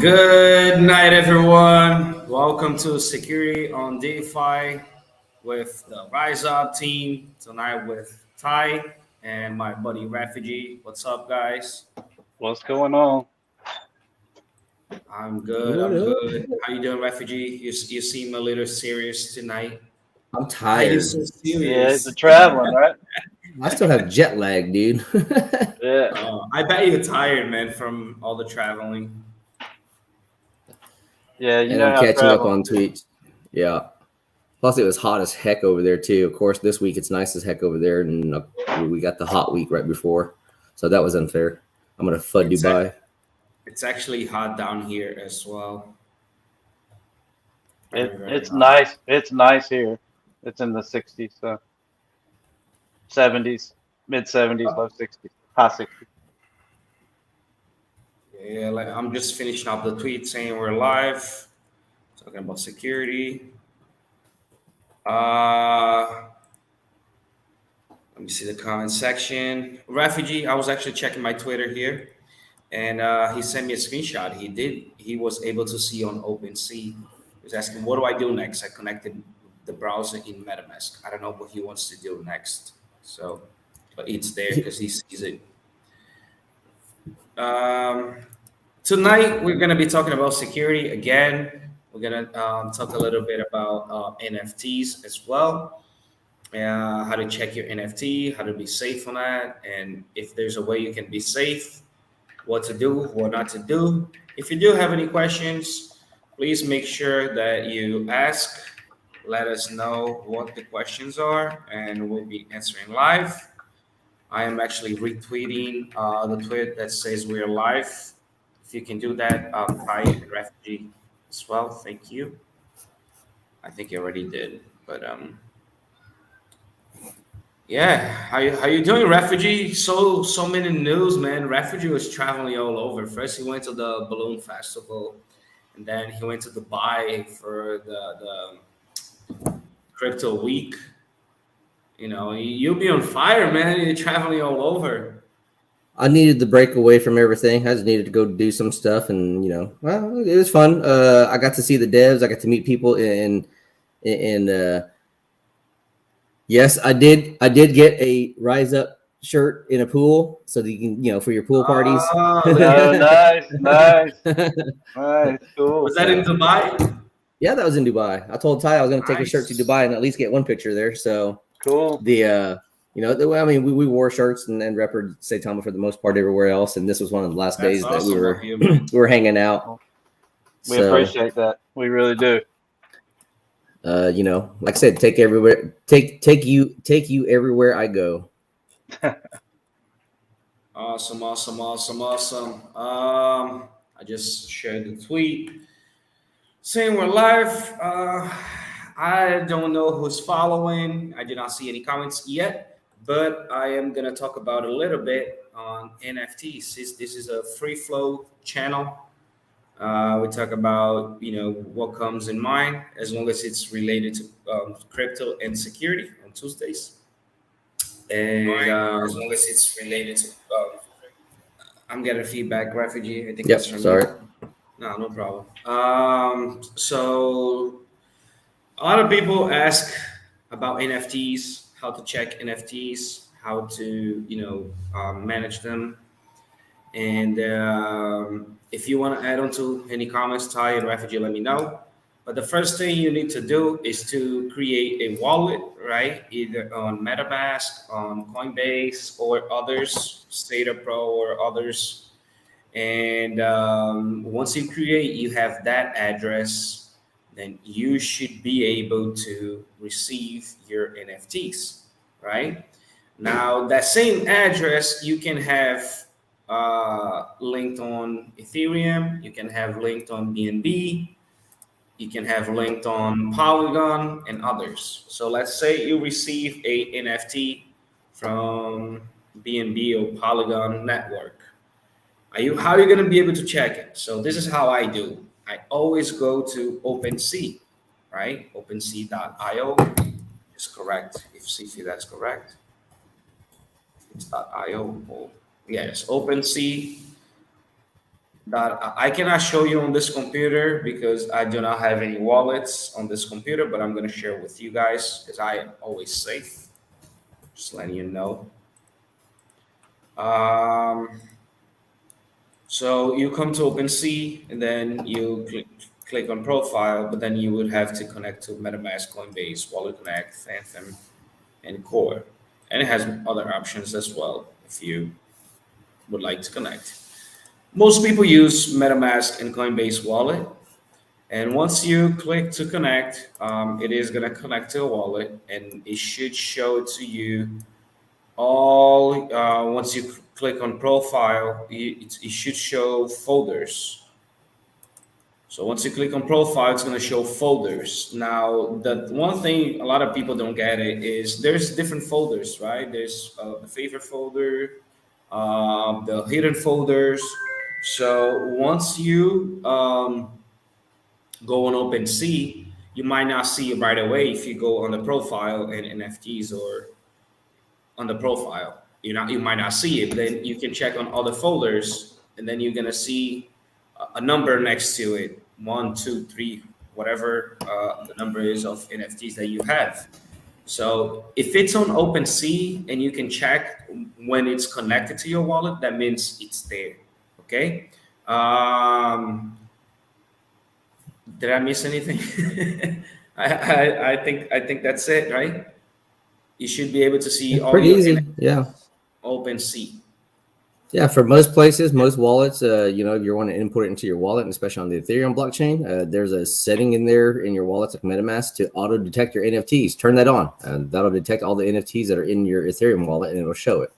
Good night, everyone. Welcome to Security on DeFi with the Rise Up team. Tonight with Ty and my buddy Refugee. What's up, guys? What's going on? I'm good. What I'm up? good. How you doing, Refugee? You seem a little serious tonight. I'm Why are you tired. so Yeah, it's the serious? traveling, right? I still have jet lag, dude. Yeah. I bet you're tired, man, from all the traveling. Yeah, you And know I'm how catching up travel. on tweets. Yeah. Plus, it was hot as heck over there too. Of course, this week it's nice as heck over there, and we got the hot week right before, so that was unfair. I'm gonna FUD It's Dubai. it's actually hot down here as well. Very, very It's hot. nice. It's nice here. It's in the 60s, so 70s, mid 70s, low 60s, high 60s. Yeah, like I'm just finishing up the tweet saying we're live, talking about security. Let me see the comment section. Refugee, I was actually checking my Twitter here, and he sent me a screenshot. He was able to see on OpenSea. He was asking, "What do I do next?" I connected the browser in MetaMask. I don't know what he wants to do next. So, but it's there because he sees it. Um, Tonight, we're going to be talking about security again. We're going to talk a little bit about NFTs as well, how to check your NFT, how to be safe on that, and if there's a way you can be safe, what to do, what not to do. If you do have any questions, please make sure that you ask. Let us know what the questions are, and we'll be answering live. I am actually retweeting the tweet that says we're live. If you can do that, Ty and Refugee as well. Thank you. I think you already did, but yeah. How you doing, Refugee? So many news, man. Refugee was traveling all over. First, he went to the balloon festival, and then he went to Dubai for the crypto week. You'll be on fire, man. You're traveling all over. I needed the break away from everything. I just needed to go do some stuff, and well, it was fun. I got to see the devs. I got to meet people in. Yes, I did. I did get a Rise Up shirt in a pool, so that you can, for your pool parties. Oh, look Oh, at nice, nice, nice, Was cool. that in Dubai? Yeah, that was in Dubai. I told Ty I was going to take a shirt to Nice. Dubai and at least get one picture there. So Cool. I mean, we wore shirts and repped 𝗖𝗢𝗡𝗘𝗖𝗧 for the most part everywhere else, and this was one of the last That's days that we awesome of were you, man. we were hanging out. We So appreciate that. We really do. like I said, take you everywhere I go. Awesome, awesome, awesome, awesome. I just shared the tweet saying we're live. I don't know who's following. I did not see any comments yet, but I am gonna talk about a little bit on NFTs. This is a free flow channel. We talk about what comes in mind as long as it's related to crypto and security on Tuesdays. And as long as it's related to, I'm getting feedback, Refugee. I think Yep. that's from Sorry. you. No problem. So a lot of people ask about NFTs, how to check NFTs, how to manage them, and if you want to add on to any comments, Ty and Refugee, let me know. But the first thing you need to do is to create a wallet, right? Either on MetaMask, on Coinbase, or others, Stata Pro or others. And once you create, you have that address, then you should be able to receive your NFTs, right? Now, that same address you can have linked on Ethereum, you can have linked on BNB, you can have linked on Polygon and others. So let's say you receive a NFT from BNB or Polygon network. How are you going to be able to check it? So this is how I do. I always go to OpenSea, right? OpenSea.io is correct. If see that's correct, it's .io. Oh, yes, OpenSea. that I cannot show you on this computer because I do not have any wallets on this computer, but I'm going to share with you guys because I am always safe. Just letting you know. So you come to OpenSea and then you click on profile, but then you would have to connect to MetaMask, Coinbase, Wallet Connect, Phantom, and Core. And it has other options as well if you would like to connect. Most people use MetaMask and Coinbase Wallet. And once you click to connect, it is going to connect to a wallet and it should show to you all. Once you click on profile, it should show folders. So once you click on profile, it's going to show folders. Now, the one thing a lot of people don't get it is there's different folders, right? There's the favorite folder, the hidden folders. So once you go on OpenSea, you might not see it right away if you go on the profile in NFTs or on the profile. You might not see it. Then you can check on other folders, and then you're gonna see a number next to it, 1, 2, 3, whatever the number is of NFTs that you have. So if it's on OpenSea and you can check when it's connected to your wallet, that means it's there. Okay. Did I miss anything? I think that's it, right? You should be able to see It's all pretty your easy. NFTs Yeah. OpenSea. Yeah, for most places, most wallets, if you want to import it into your wallet, and especially on the Ethereum blockchain, there's a setting in there in your wallets like MetaMask to auto detect your NFTs. Turn that on, and that'll detect all the NFTs that are in your Ethereum wallet, and it'll show it.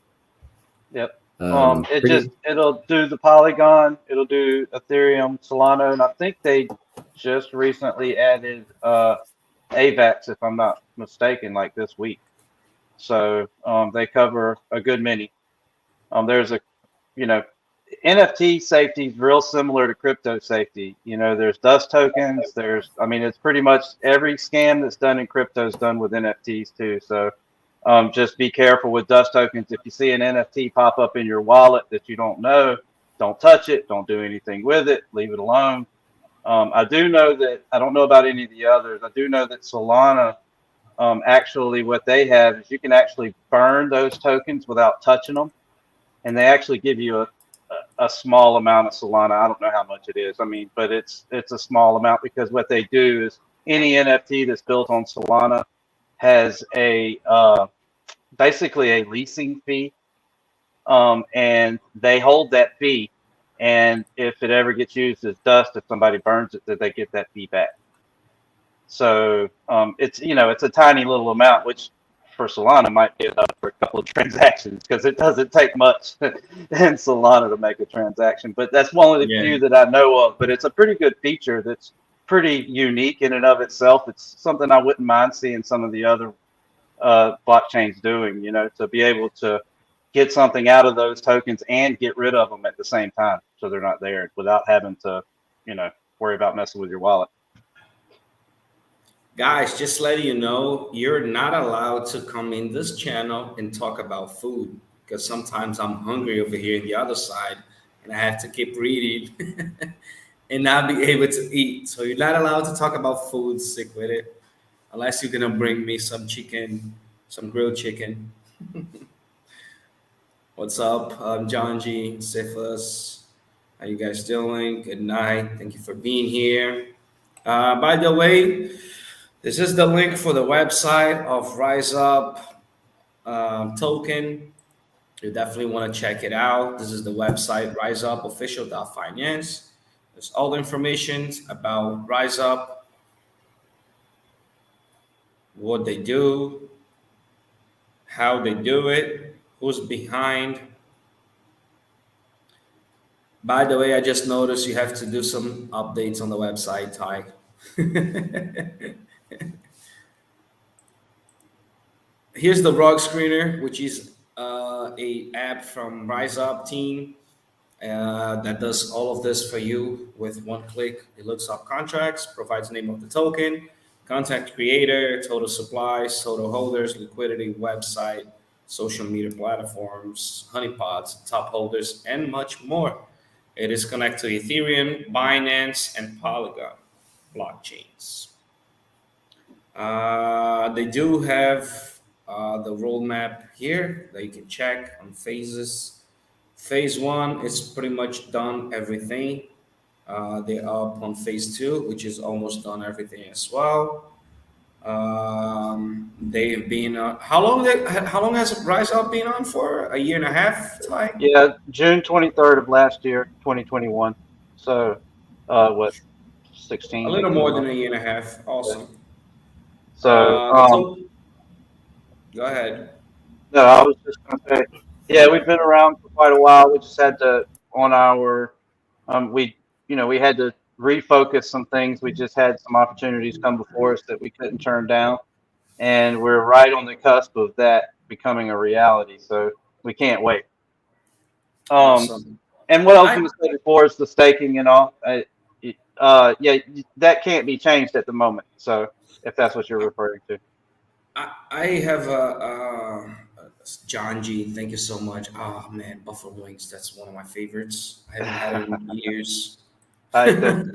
Yep. Pretty- It'll do the Polygon, it'll do Ethereum, Solana, and I think they just recently added AVAX, if I'm not mistaken, like this week. So they cover a good many. There's NFT safety is real similar to crypto safety. There's dust tokens. It's pretty much every scam that's done in crypto is done with NFTs too. So just be careful with dust tokens. If you see an NFT pop up in your wallet that you don't know, don't touch it. Don't do anything with it. Leave it alone. I do know that, I don't know about any of the others. I do know that Solana, actually what they have is you can actually burn those tokens without touching them. And they actually give you a small amount of Solana. I don't know how much it is. But it's a small amount because what they do is any NFT that's built on Solana has basically a leasing fee, and they hold that fee. And if it ever gets used as dust, if somebody burns it, that they get that fee back. So it's a tiny little amount, which for Solana might be enough for a couple of transactions because it doesn't take much in Solana to make a transaction. But that's one of the few that I know of. But it's a pretty good feature that's pretty unique in and of itself. It's something I wouldn't mind seeing some of the other blockchains doing, to be able to get something out of those tokens and get rid of them at the same time so they're not there without having to, worry about messing with your wallet. Guys, just letting you know, you're not allowed to come in this channel and talk about food because sometimes I'm hungry over here on the other side and I have to keep reading and not be able to eat. So you're not allowed to talk about food, stick with it, unless you're going to bring me some chicken, some grilled chicken. What's up? John G, 𝗖𝗧. How you guys doing? Good night. Thank you for being here. By the way, this is the link for the website of RiseUp token. You definitely want to check it out. This is the website, RiseUpOfficial.finance. There's all the information about RiseUp, what they do, how they do it, who's behind. By the way, I just noticed you have to do some updates on the website, Ty. Here's the RUG screener, which is a app from RiseUp team that does all of this for you with one click. It looks up contracts, provides the name of the token, contact creator, total supplies, total holders, liquidity, website, social media platforms, honeypots, top holders, and much more. It is connected to Ethereum, Binance, and Polygon blockchains. They do have the roadmap here that you can check on phases. Phase 1 is pretty much done everything. They're up on phase 2, which is almost done everything as well. They've been how long has Rise Up been on for? A year and a half, Ty? Yeah, June 23rd of last year, 2021. So, what, A 16, little 18 more than months? a year and a half. Yeah. Awesome. So, The total. Go ahead. no, I was just going to say, yeah, we've been around for quite a while. We just had to, on our, we had to refocus some things. We just had some opportunities come before us that we couldn't turn down. And we're right on the cusp of that becoming a reality. So we can't wait. Awesome. And what I was I going to say before is the staking and all. Yeah, that can't be changed at the moment. So if that's what you're referring to. I have John G. Thank you so much. Oh man, buffalo wings. That's one of my favorites. I haven't had it in years. I ate those,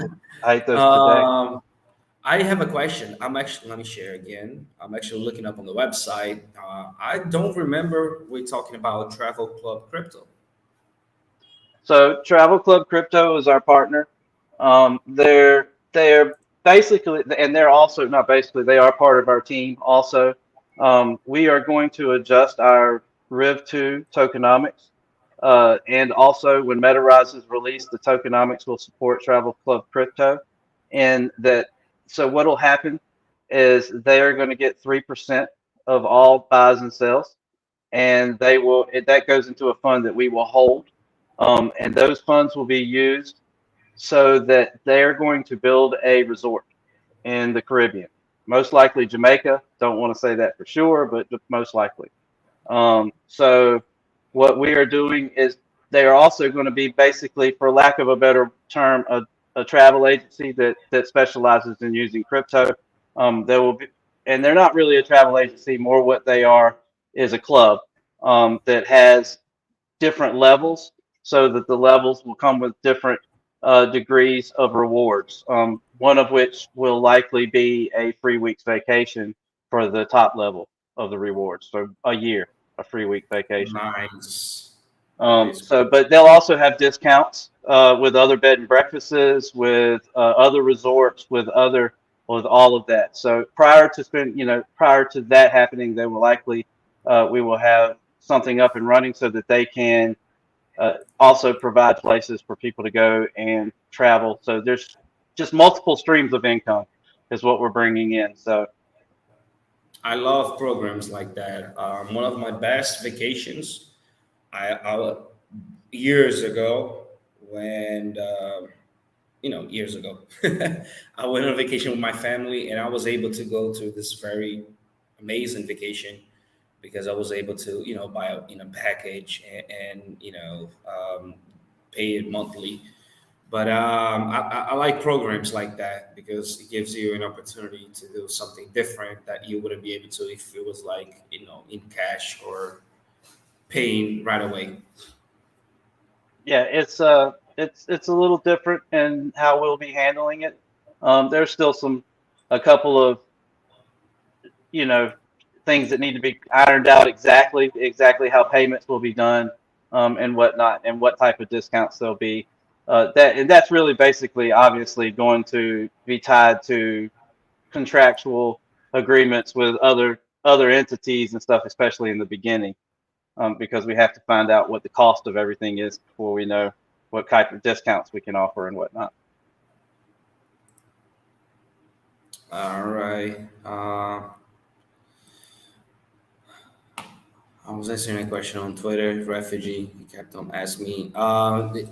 I ate those today. I have a question. Let me share again. I'm actually looking up on the website. I don't remember we're talking about Travel Club Crypto. So Travel Club Crypto is our partner. They're basically, and they're also not basically, they are part of our team also. We are going to adjust our Riv2 tokenomics. And also when MetaRise is released, the tokenomics will support Travel Club Crypto. And that, so what'll happen is they are going to get 3% of all buys and sells. And that goes into a fund that we will hold. And those funds will be used so that they're going to build a resort in the Caribbean, most likely Jamaica. Don't want to say that for sure, but most likely. So what we are doing is they are also going to be basically, for lack of a better term, a travel agency that specializes in using crypto. There will be, and they're not really a travel agency. More what they are is a club that has different levels, so that the levels will come with different degrees of rewards. One of which will likely be a 3 weeks vacation for the top level of the rewards. So a free week vacation. Nice. But they'll also have discounts with other bed and breakfasts, with other resorts, with all of that. So prior to that happening, they will likely we will have something up and running so that they can also provide places for people to go and travel. So there's just multiple streams of income is what we're bringing in. So I love programs like that. One of my best vacations, I years ago when years ago, I went on vacation with my family, and I was able to go to this very amazing vacation because I was able to buy a package and pay it monthly. But I like programs like that because it gives you an opportunity to do something different that you wouldn't be able to if it was like in cash or paying right away. yeah, it's a little different in how we'll be handling it. There's still a couple of things that need to be ironed out exactly how payments will be done, and whatnot, and what type of discounts there'll be. That's really basically obviously going to be tied to contractual agreements with other entities and stuff, especially in the beginning, because we have to find out what the cost of everything is before we know what type of discounts we can offer and whatnot. All right. I was answering a question on Twitter. Refugee, he kept on asking me.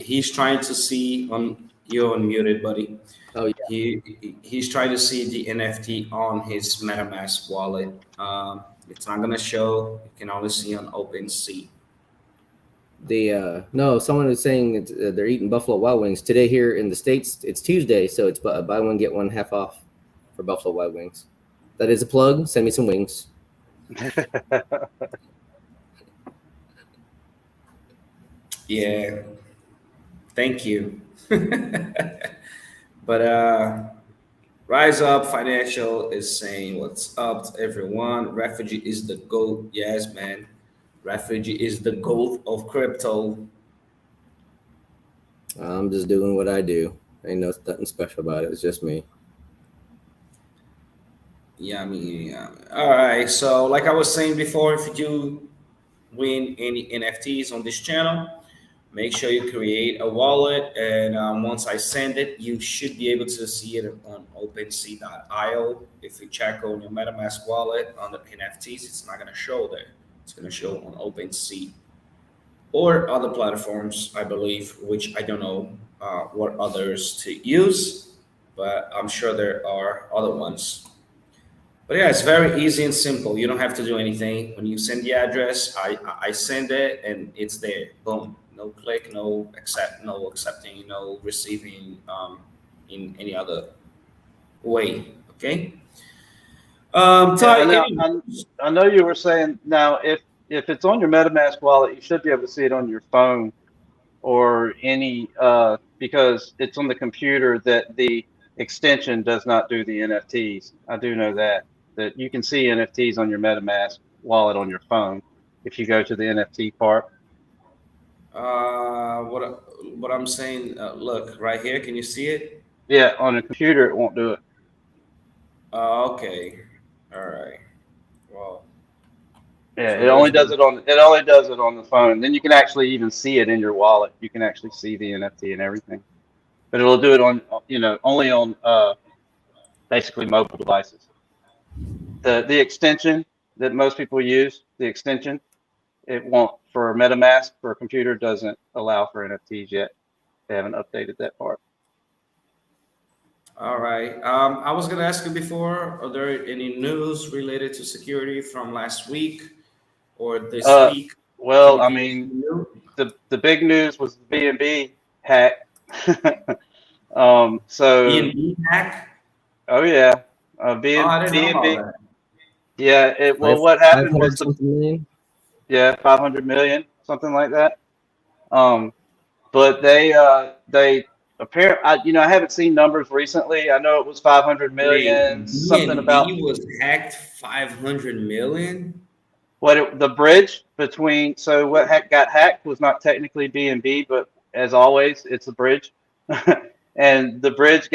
He's trying to see on you're unmuted, buddy. Oh yeah. He's trying to see the NFT on his MetaMask wallet. It's not gonna show. You can only see on OpenSea. No, someone was saying they're eating Buffalo Wild Wings today here in the States. It's Tuesday, so it's buy one get one half off for Buffalo Wild Wings. That is a plug. Send me some wings. Yeah, Thank you. But Rise Up Financial is saying, "What's up, to everyone? Refugee is the GOAT." Yes, man. Refugee is the GOAT of crypto. I'm just doing what I do. Ain't nothing special about it. It's just me. Yeah, I mean, yeah. All right. So, like I was saying before, if you do win any NFTs on this channel, make sure you create a wallet. And once I send it, you should be able to see it on OpenSea.io. If you check on your MetaMask wallet on the NFTs, it's not going to show there. It's going to show on OpenSea or other platforms, I believe, which I don't know what others to use, but I'm sure there are other ones. But yeah, it's very easy and simple. You don't have to do anything. When you send the address, I send it and it's there. Boom. No click, no accepting, no receiving in any other way. Okay. Ty, I know you were saying now if it's on your MetaMask wallet, you should be able to see it on your phone or any because it's on the computer that the extension does not do the NFTs. I do know that you can see NFTs on your MetaMask wallet on your phone if you go to the NFT part. what I'm saying, look right here. Can you see it? Yeah, on a computer it won't do it. Okay. All right. Well. Yeah, So it only does it on the phone. Then you can actually even see it in your wallet. You can actually see the NFT and everything. But it'll do it on only on basically mobile devices. The extension that most people use, the extension, it won't for MetaMask for a computer doesn't allow for NFTs yet. They haven't updated that part. All right. I was going to ask you before, are there any news related to security from last week or this week? Well, I mean, the big news was the BNB hack. So BNB hack? Oh yeah, I didn't know BNB. about that. Yeah, what happened was 500 million, something like that. But they apparently, I haven't seen numbers recently. I know it was 500 million, Wait, something about BNB was hacked 500 million? the bridge between. So what got hacked was not technically BNB, but as always, it's a bridge. And the bridge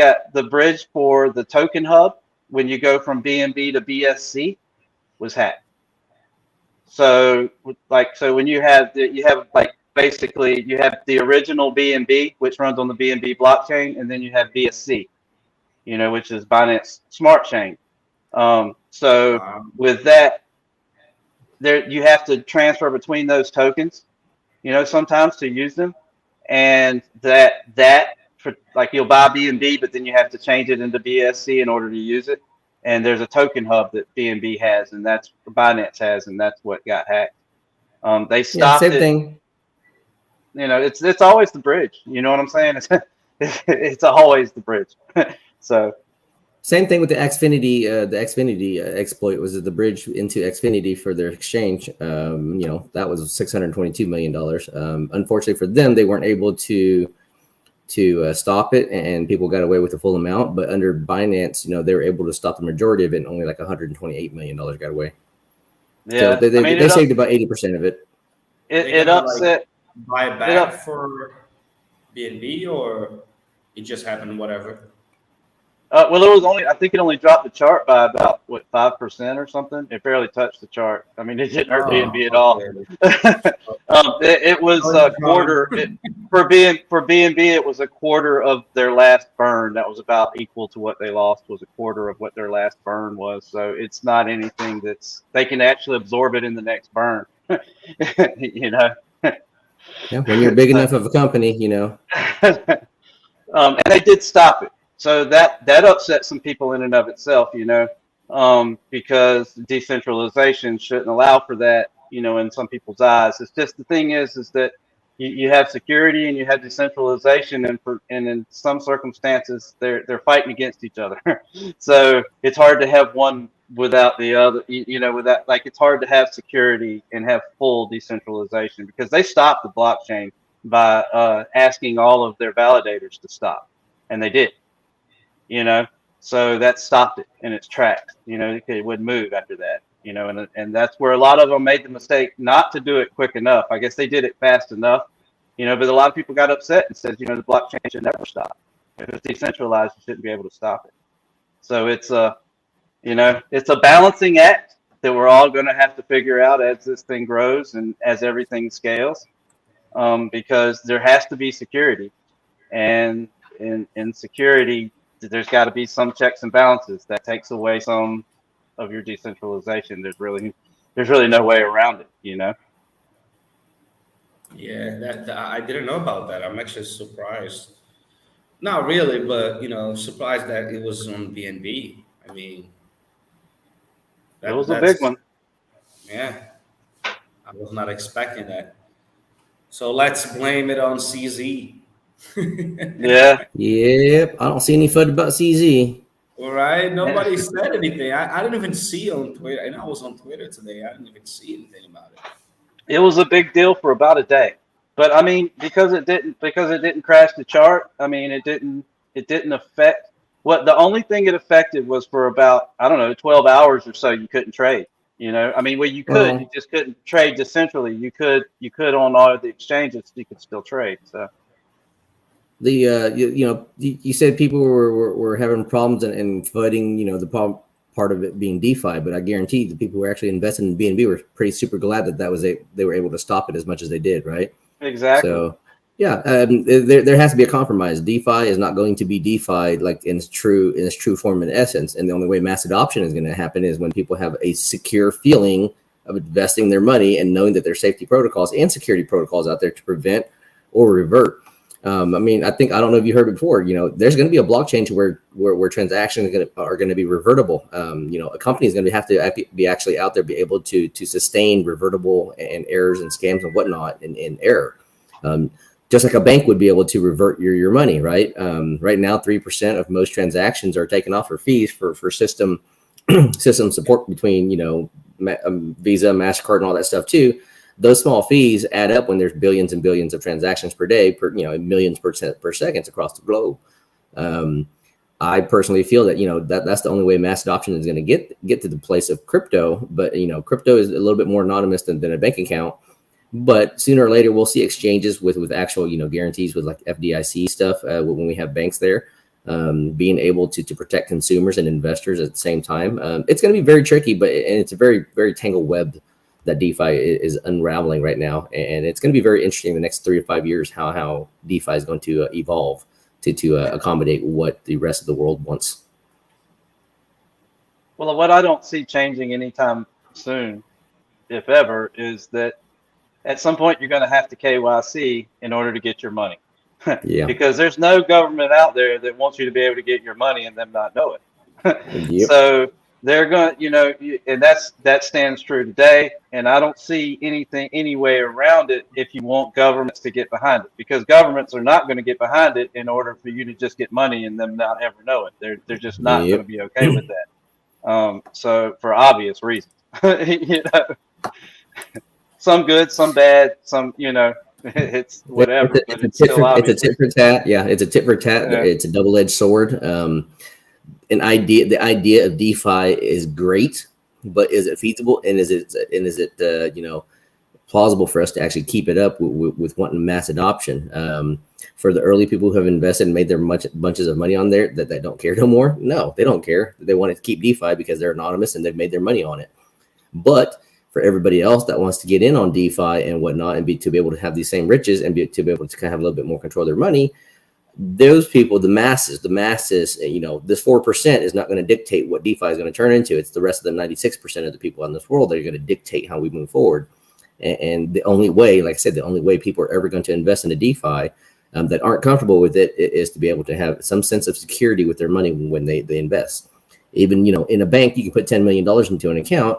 for the token hub when you go from BNB to BSC was hacked. So when you have basically you have the original BNB, which runs on the BNB blockchain, and then you have BSC, which is Binance Smart Chain. With that, you have to transfer between those tokens, sometimes to use them, and that for you'll buy BNB, but then you have to change it into BSC in order to use it. And there's a token hub that BNB has, and that's Binance has, and that's what got hacked. They stopped it. Thing. It's always the bridge. You know what I'm saying? It's always the bridge. So same thing with the Xfinity. The Xfinity exploit was the bridge into Xfinity for their exchange. That was $622 million. Unfortunately for them, they weren't able to stop it, and people got away with the full amount. But under Binance, they were able to stop the majority of it, and only like $128 million got away. Yeah, so they saved about 80% of it. It upset. Buy it back for BNB, or it just happened, whatever. Well, I think it only dropped the chart by about 5% or something. It barely touched the chart. I mean, it didn't hurt BNB at all. It was a quarter for BNB. It was a quarter of their last burn. That was about equal to what they lost. Was a quarter of what their last burn was. So it's not anything they can actually absorb it in the next burn. Yeah, when you're big enough of a company, and they did stop it. So that upset some people in and of itself, because decentralization shouldn't allow for that, in some people's eyes. It's just the thing is that you have security and you have decentralization, and in some circumstances they're fighting against each other. So it's hard to have one without the other. It's hard to have security and have full decentralization because they stopped the blockchain by asking all of their validators to stop, and they did. So that stopped it in its tracks. It wouldn't move after that. And that's where a lot of them made the mistake not to do it quick enough. I guess they did it fast enough, but a lot of people got upset and said, the blockchain should never stop. If it's decentralized, you shouldn't be able to stop it. So it's it's a balancing act that we're all going to have to figure out as this thing grows and as everything scales, because there has to be security, and in security, there's got to be some checks and balances. That takes away some of your decentralization. There's really no way around it, Yeah, that I didn't know about that. I'm actually surprised. Not really, but surprised that it was on BNB. I mean, it was a big one. Yeah, I was not expecting that. So let's blame it on CZ. Yeah. Yep. I don't see any FUD about CZ. All right. Nobody said anything. I didn't even see on Twitter. And I was on Twitter today. I didn't even see anything about it. It was a big deal for about a day. But I mean, because it didn't crash the chart, I mean, it didn't affect the only thing it affected was for about, 12 hours or so you couldn't trade. I mean, you could, you just couldn't trade decentrally. You could on all of the exchanges, you could still trade. So you said people were having problems and fighting, the problem part of it being DeFi, but I guarantee the people who were actually investing in BNB were pretty super glad that they were able to stop it as much as they did, right? Exactly. So yeah, there has to be a compromise. DeFi is not going to be DeFi like in its true form and essence, and the only way mass adoption is going to happen is when people have a secure feeling of investing their money and knowing that there's safety protocols and security protocols out there to prevent or revert. I mean, I don't know if you heard it before. There's going to be a blockchain to where transactions are going to be revertible. A company is going to have to be actually out there, be able to sustain revertible and errors and scams and whatnot in error. Just like a bank would be able to revert your money, right? Right now, 3% of most transactions are taken off for fees for system support between Visa, MasterCard, and all that stuff too. Those small fees add up when there's billions and billions of transactions per day, millions per second across the globe. I personally feel that that's the only way mass adoption is going to get to the place of crypto. But crypto is a little bit more anonymous than a bank account. But sooner or later, we'll see exchanges with actual guarantees with like FDIC stuff when we have banks there, being able to protect consumers and investors at the same time. It's going to be very tricky, and it's a very, very tangled web that DeFi is unraveling right now, and it's going to be very interesting in the next 3 to 5 years how DeFi is going to evolve to accommodate what the rest of the world wants. Well, what I don't see changing anytime soon, if ever, is that at some point you're going to have to KYC in order to get your money. Yeah. Because there's no government out there that wants you to be able to get your money and them not know it. Yep. So they're going to, and that stands true today. And I don't see any way around it if you want governments to get behind it, because governments are not going to get behind it in order for you to just get money and them not ever know it. They're just not going to be okay with that. So for obvious reasons, some good, some bad, some, it's whatever. It's a tit for tat. Yeah, it's a tit for tat. Yeah. It's a double-edged sword. The idea of DeFi is great, but is it feasible? And is it plausible for us to actually keep it up with wanting mass adoption? For the early people who have invested and made their bunches of money on there that don't care no more. No, they don't care. They want to keep DeFi because they're anonymous and they've made their money on it. But for everybody else that wants to get in on DeFi and whatnot and to be able to have these same riches and to be able to kind of have a little bit more control of their money, those people, the masses, this 4% is not going to dictate what DeFi is going to turn into. It's the rest of the 96% of the people in this world that are going to dictate how we move forward. And the only way, like I said, the only way people are ever going to invest in a DeFi that aren't comfortable with it is to be able to have some sense of security with their money when they invest. Even, in a bank, you can put $10 million into an account.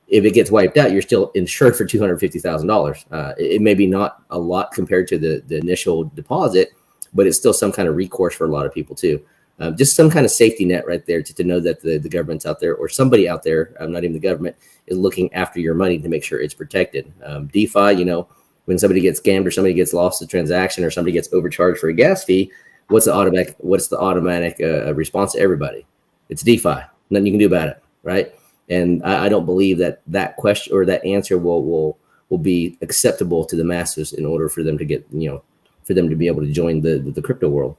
If it gets wiped out, you're still insured for $250,000. It may be not a lot compared to the initial deposit, but it's still some kind of recourse for a lot of people too. Just some kind of safety net right there to know that the government's out there or somebody out there, not even the government, is looking after your money to make sure it's protected. DeFi, when when somebody gets scammed or somebody gets lost a transaction or somebody gets overcharged for a gas fee, what's the automatic response to everybody? It's DeFi. Nothing you can do about it, right? And I don't believe that question or that answer will be acceptable to the masses in order for them to get, for them to be able to join the crypto world.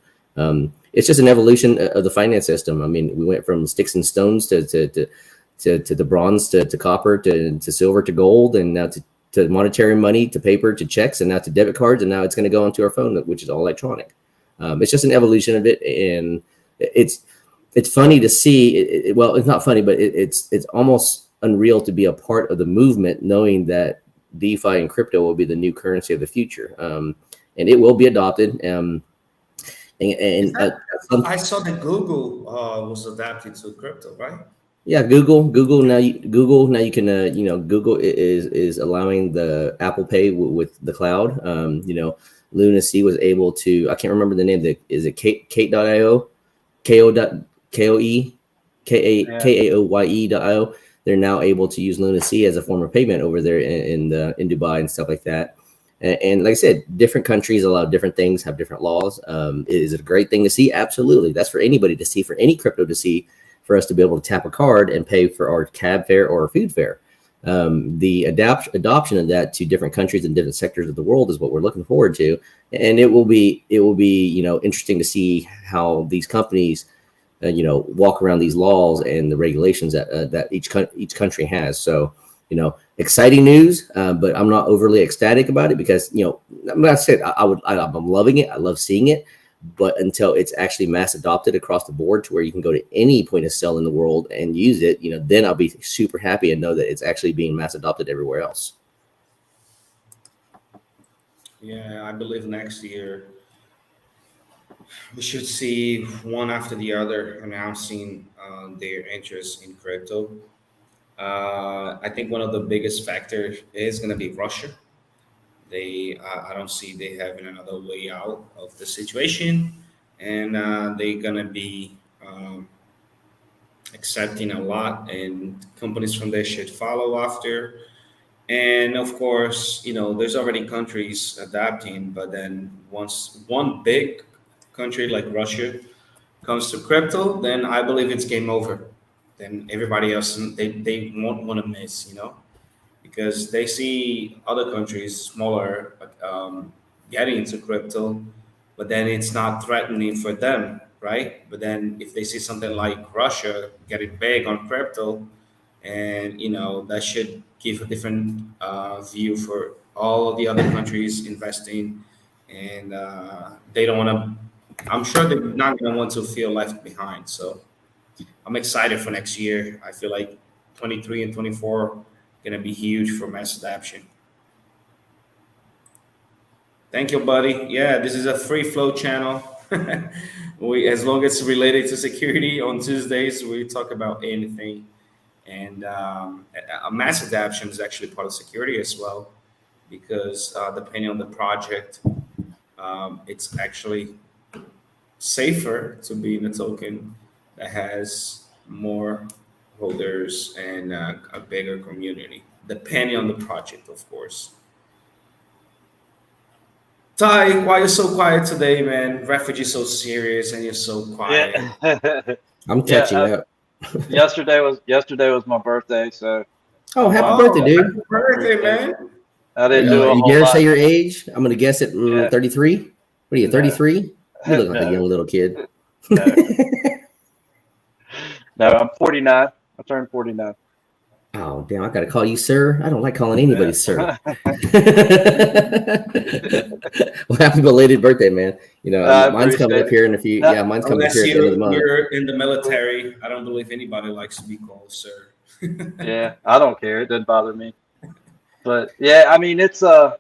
It's just an evolution of the finance system. I mean, we went from sticks and stones to the bronze to copper to silver to gold, and now to monetary money, to paper, to checks, and now to debit cards, and now it's going to go onto our phone, which is all electronic. It's just an evolution of it, and it's funny to see. Well, it's not funny, but it's almost unreal to be a part of the movement, knowing that DeFi and crypto will be the new currency of the future, and it will be adopted. I saw that Google was adapted to crypto, right? Yeah, Google now you can Google is allowing the Apple Pay with the cloud. 𝗪𝗧𝗛 was able to, I can't remember the name, is it 𝗖𝗢𝗡𝗘𝗖𝗧, KAOYE.io. They're now able to use 𝗪𝗧𝗛 as a form of payment over there in Dubai and stuff like that. And like I said, different countries allow different things, have different laws. Is it a great thing to see? Absolutely. That's for anybody to see, for any crypto to see, for us to be able to tap a card and pay for our cab fare or our food fare. The adoption of that to different countries and different sectors of the world is what we're looking forward to. And it will be interesting to see how these companies walk around these laws and the regulations that each country has. So, exciting news, but I'm not overly ecstatic about it because, I'm not saying I'm loving it. I love seeing it, but until it's actually mass adopted across the board to where you can go to any point of sale in the world and use it, then I'll be super happy and know that it's actually being mass adopted everywhere else. Yeah, I believe next year we should see one after the other announcing their interest in crypto. I think one of the biggest factors is going to be Russia. I don't see they having another way out of the situation, and they're going to be accepting a lot, and companies from there should follow after. And of course, there's already countries adapting, but then once one big country like Russia comes to crypto, then I believe it's game over. Then everybody else, they won't want to miss, because they see other countries smaller getting into crypto, but then it's not threatening for them, right? But then if they see something like Russia getting big on crypto, and that should give a different view for all of the other countries investing, and they don't want to. I'm sure they're not going to want to feel left behind. So I'm excited for next year. I feel like 23 and 24 going to be huge for mass adoption. Thank you, buddy. Yeah, this is a free flow channel. As long as it's related to security, on Tuesdays we talk about anything. And a mass adoption is actually part of security as well, because depending on the project, it's actually safer to be in a token that has more holders and a bigger community, depending on the project, of course. Ty, why are you so quiet today, man? Refugee so serious and you're so quiet. Yeah. I'm catching up. yesterday was my birthday, so. Oh, happy birthday, dude! Happy birthday, man! I didn't do a whole You dare lot. say your age? I'm gonna guess it. 33. What are you? 33? You look like a young little kid. No, I'm 49. I turned 49. Oh, damn, I got to call you sir. I don't like calling anybody sir. Well, happy belated birthday, man. Mine's coming up here in a few. Yeah, mine's coming up here at the end of the month. You're in the military. I don't believe anybody likes to be called sir. Yeah, I don't care. It doesn't bother me. But yeah, I mean, it's I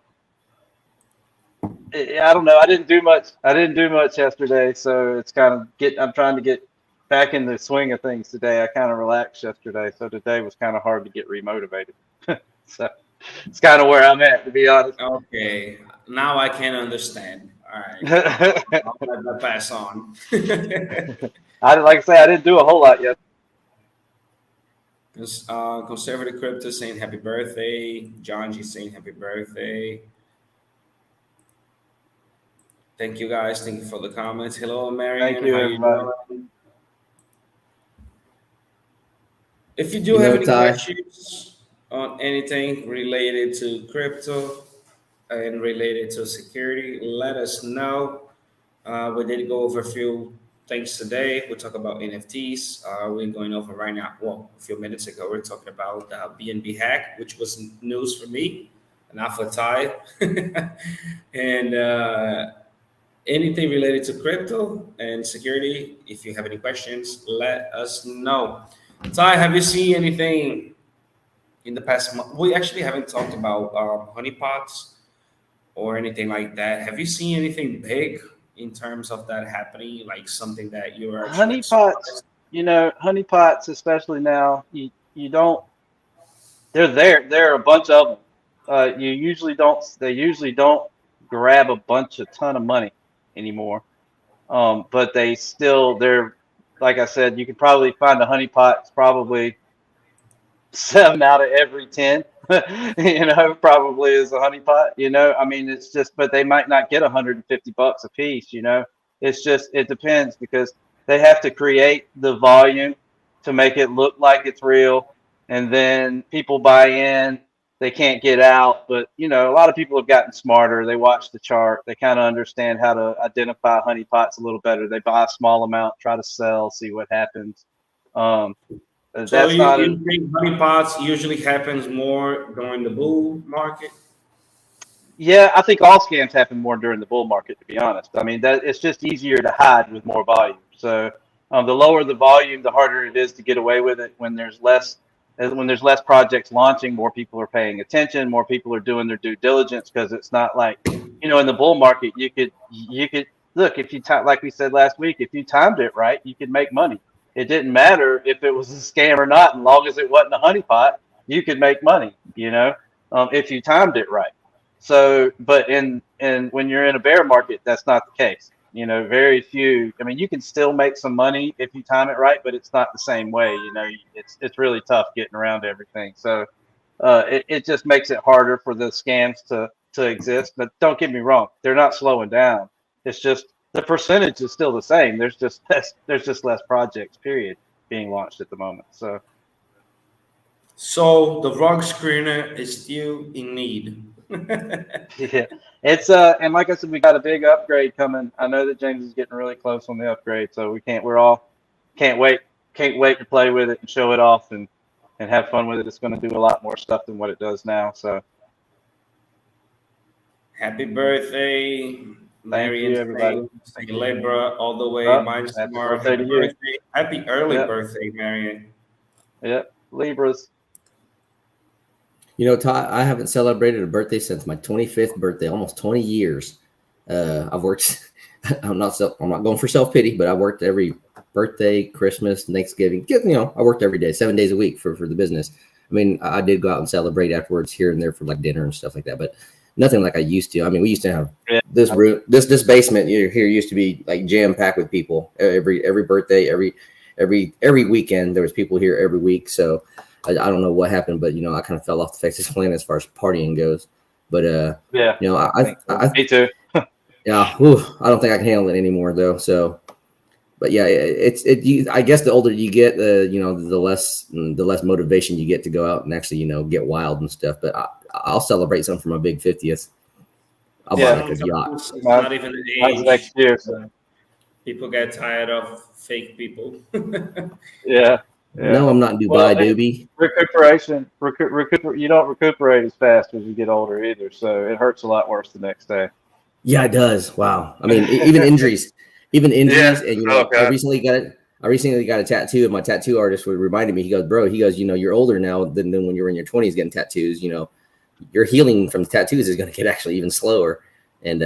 don't know. I didn't do much yesterday, so it's kind of I'm trying to get back in the swing of things today. I kind of relaxed yesterday, so today was kind of hard to get remotivated. So it's kind of where I'm at, to be honest. Okay, now I can understand. All right, I'll let that pass on. Like I say, I didn't do a whole lot yet. Conservative Crypto saying happy birthday. John G saying happy birthday. Thank you guys. Thank you for the comments. Hello, Marion. Thank you, How everybody. you doing? If you do You have know, any Ty, questions on anything related to crypto and related to security, let us know. We did go over a few things today. We talk about NFTs. We're going over right now. Well, a few minutes ago, we are talking about BNB hack, which was news for me, not for Ty. And anything related to crypto and security, if you have any questions, let us know. Ty, have you seen anything in the past month? We actually haven't talked about honeypots or anything like that. Have you seen anything big in terms of that happening? Like something that you're actually like Honeypots, surprised? honeypots, especially now, you don't. They're there. There are a bunch of them. You usually don't. They usually don't grab a ton of money anymore. But they're like I said, you could probably find a honeypot. It's probably 7 out of every 10. Probably is a honeypot. I mean, it's just, but they might not get $150 a piece. It's just it depends because they have to create the volume to make it look like it's real, and then people buy in. They can't get out, but a lot of people have gotten smarter. They watch the chart. They kind of understand how to identify honeypots a little better. They buy a small amount, try to sell, see what happens. So That's you, not you think honeypots usually happens more during the bull market? Yeah, I think all scams happen more during the bull market, to be honest. I mean, that it's just easier to hide with more volume. So the lower the volume, the harder it is to get away with it. When there's less projects launching, more people are paying attention, more people are doing their due diligence because it's not like, in the bull market, you could look if you like we said last week, if you timed it right, you could make money. It didn't matter if it was a scam or not, as long as it wasn't a honeypot, you could make money. If you timed it right. So, but when you're in a bear market, that's not the case. Very few. I mean, you can still make some money if you time it right, but it's not the same way. It's really tough getting around everything. So, it just makes it harder for the scams to exist. But don't get me wrong, they're not slowing down. It's just the percentage is still the same. There's just less projects, period, being launched at the moment. So the rug screener is still in need. Yeah, it's and like I said, we got a big upgrade coming. I know that James is getting really close on the upgrade, so can't wait to play with it and show it off and have fun with it. It's going to do a lot more stuff than what it does now. So Happy birthday, thank you, everybody. Say 𝗖𝗢𝗡𝗡𝗖𝗧 all the way. Oh, Mine's happy tomorrow. birthday Happy to you. birthday. Happy early Yep. birthday, Marion. Yep, Libras. Ty, I haven't celebrated a birthday since my 25th birthday, almost 20 years. I've worked. I'm not going for self-pity, but I worked every birthday, Christmas, Thanksgiving. I worked every day, 7 days a week for the business. I mean, I did go out and celebrate afterwards here and there for like dinner and stuff like that, but nothing like I used to. I mean, we used to have this room, this basement here used to be like jam packed with people. Every birthday, every weekend, there was people here every week. So I don't know what happened, but I kind of fell off the face of this planet as far as partying goes. But Me too. Yeah, I don't think I can handle it anymore though. So, but yeah, I guess the older you get, the less motivation you get to go out and actually, get wild and stuff. But I'll celebrate something for my big 50th. I'll buy like a yacht. It's not even an age. Next year. So. People get tired of fake people. Yeah. No, I'm not in Dubai, doobie. Recuperation. You don't recuperate as fast as you get older either, so it hurts a lot worse the next day. Yeah, it does. Wow. I mean, even injuries, and I recently got a tattoo, and my tattoo artist reminded me. He goes, "Bro," you're older now than when you were in your 20s getting tattoos. Your healing from the tattoos is going to get actually even slower. And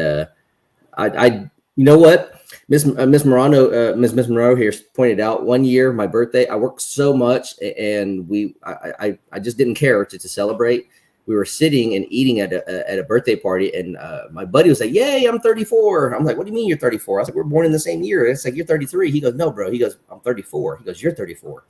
you know what? Miss Morano here pointed out 1 year, my birthday, I worked so much and I just didn't care to celebrate. We were sitting and eating at a birthday party, and my buddy was like, "Yay, I'm 34." I'm like, "What do you mean you're 34?" I was like, "We're born in the same year." It's like, "You're 33." He goes, "No, bro." He goes, "I'm 34." He goes, "You're 34."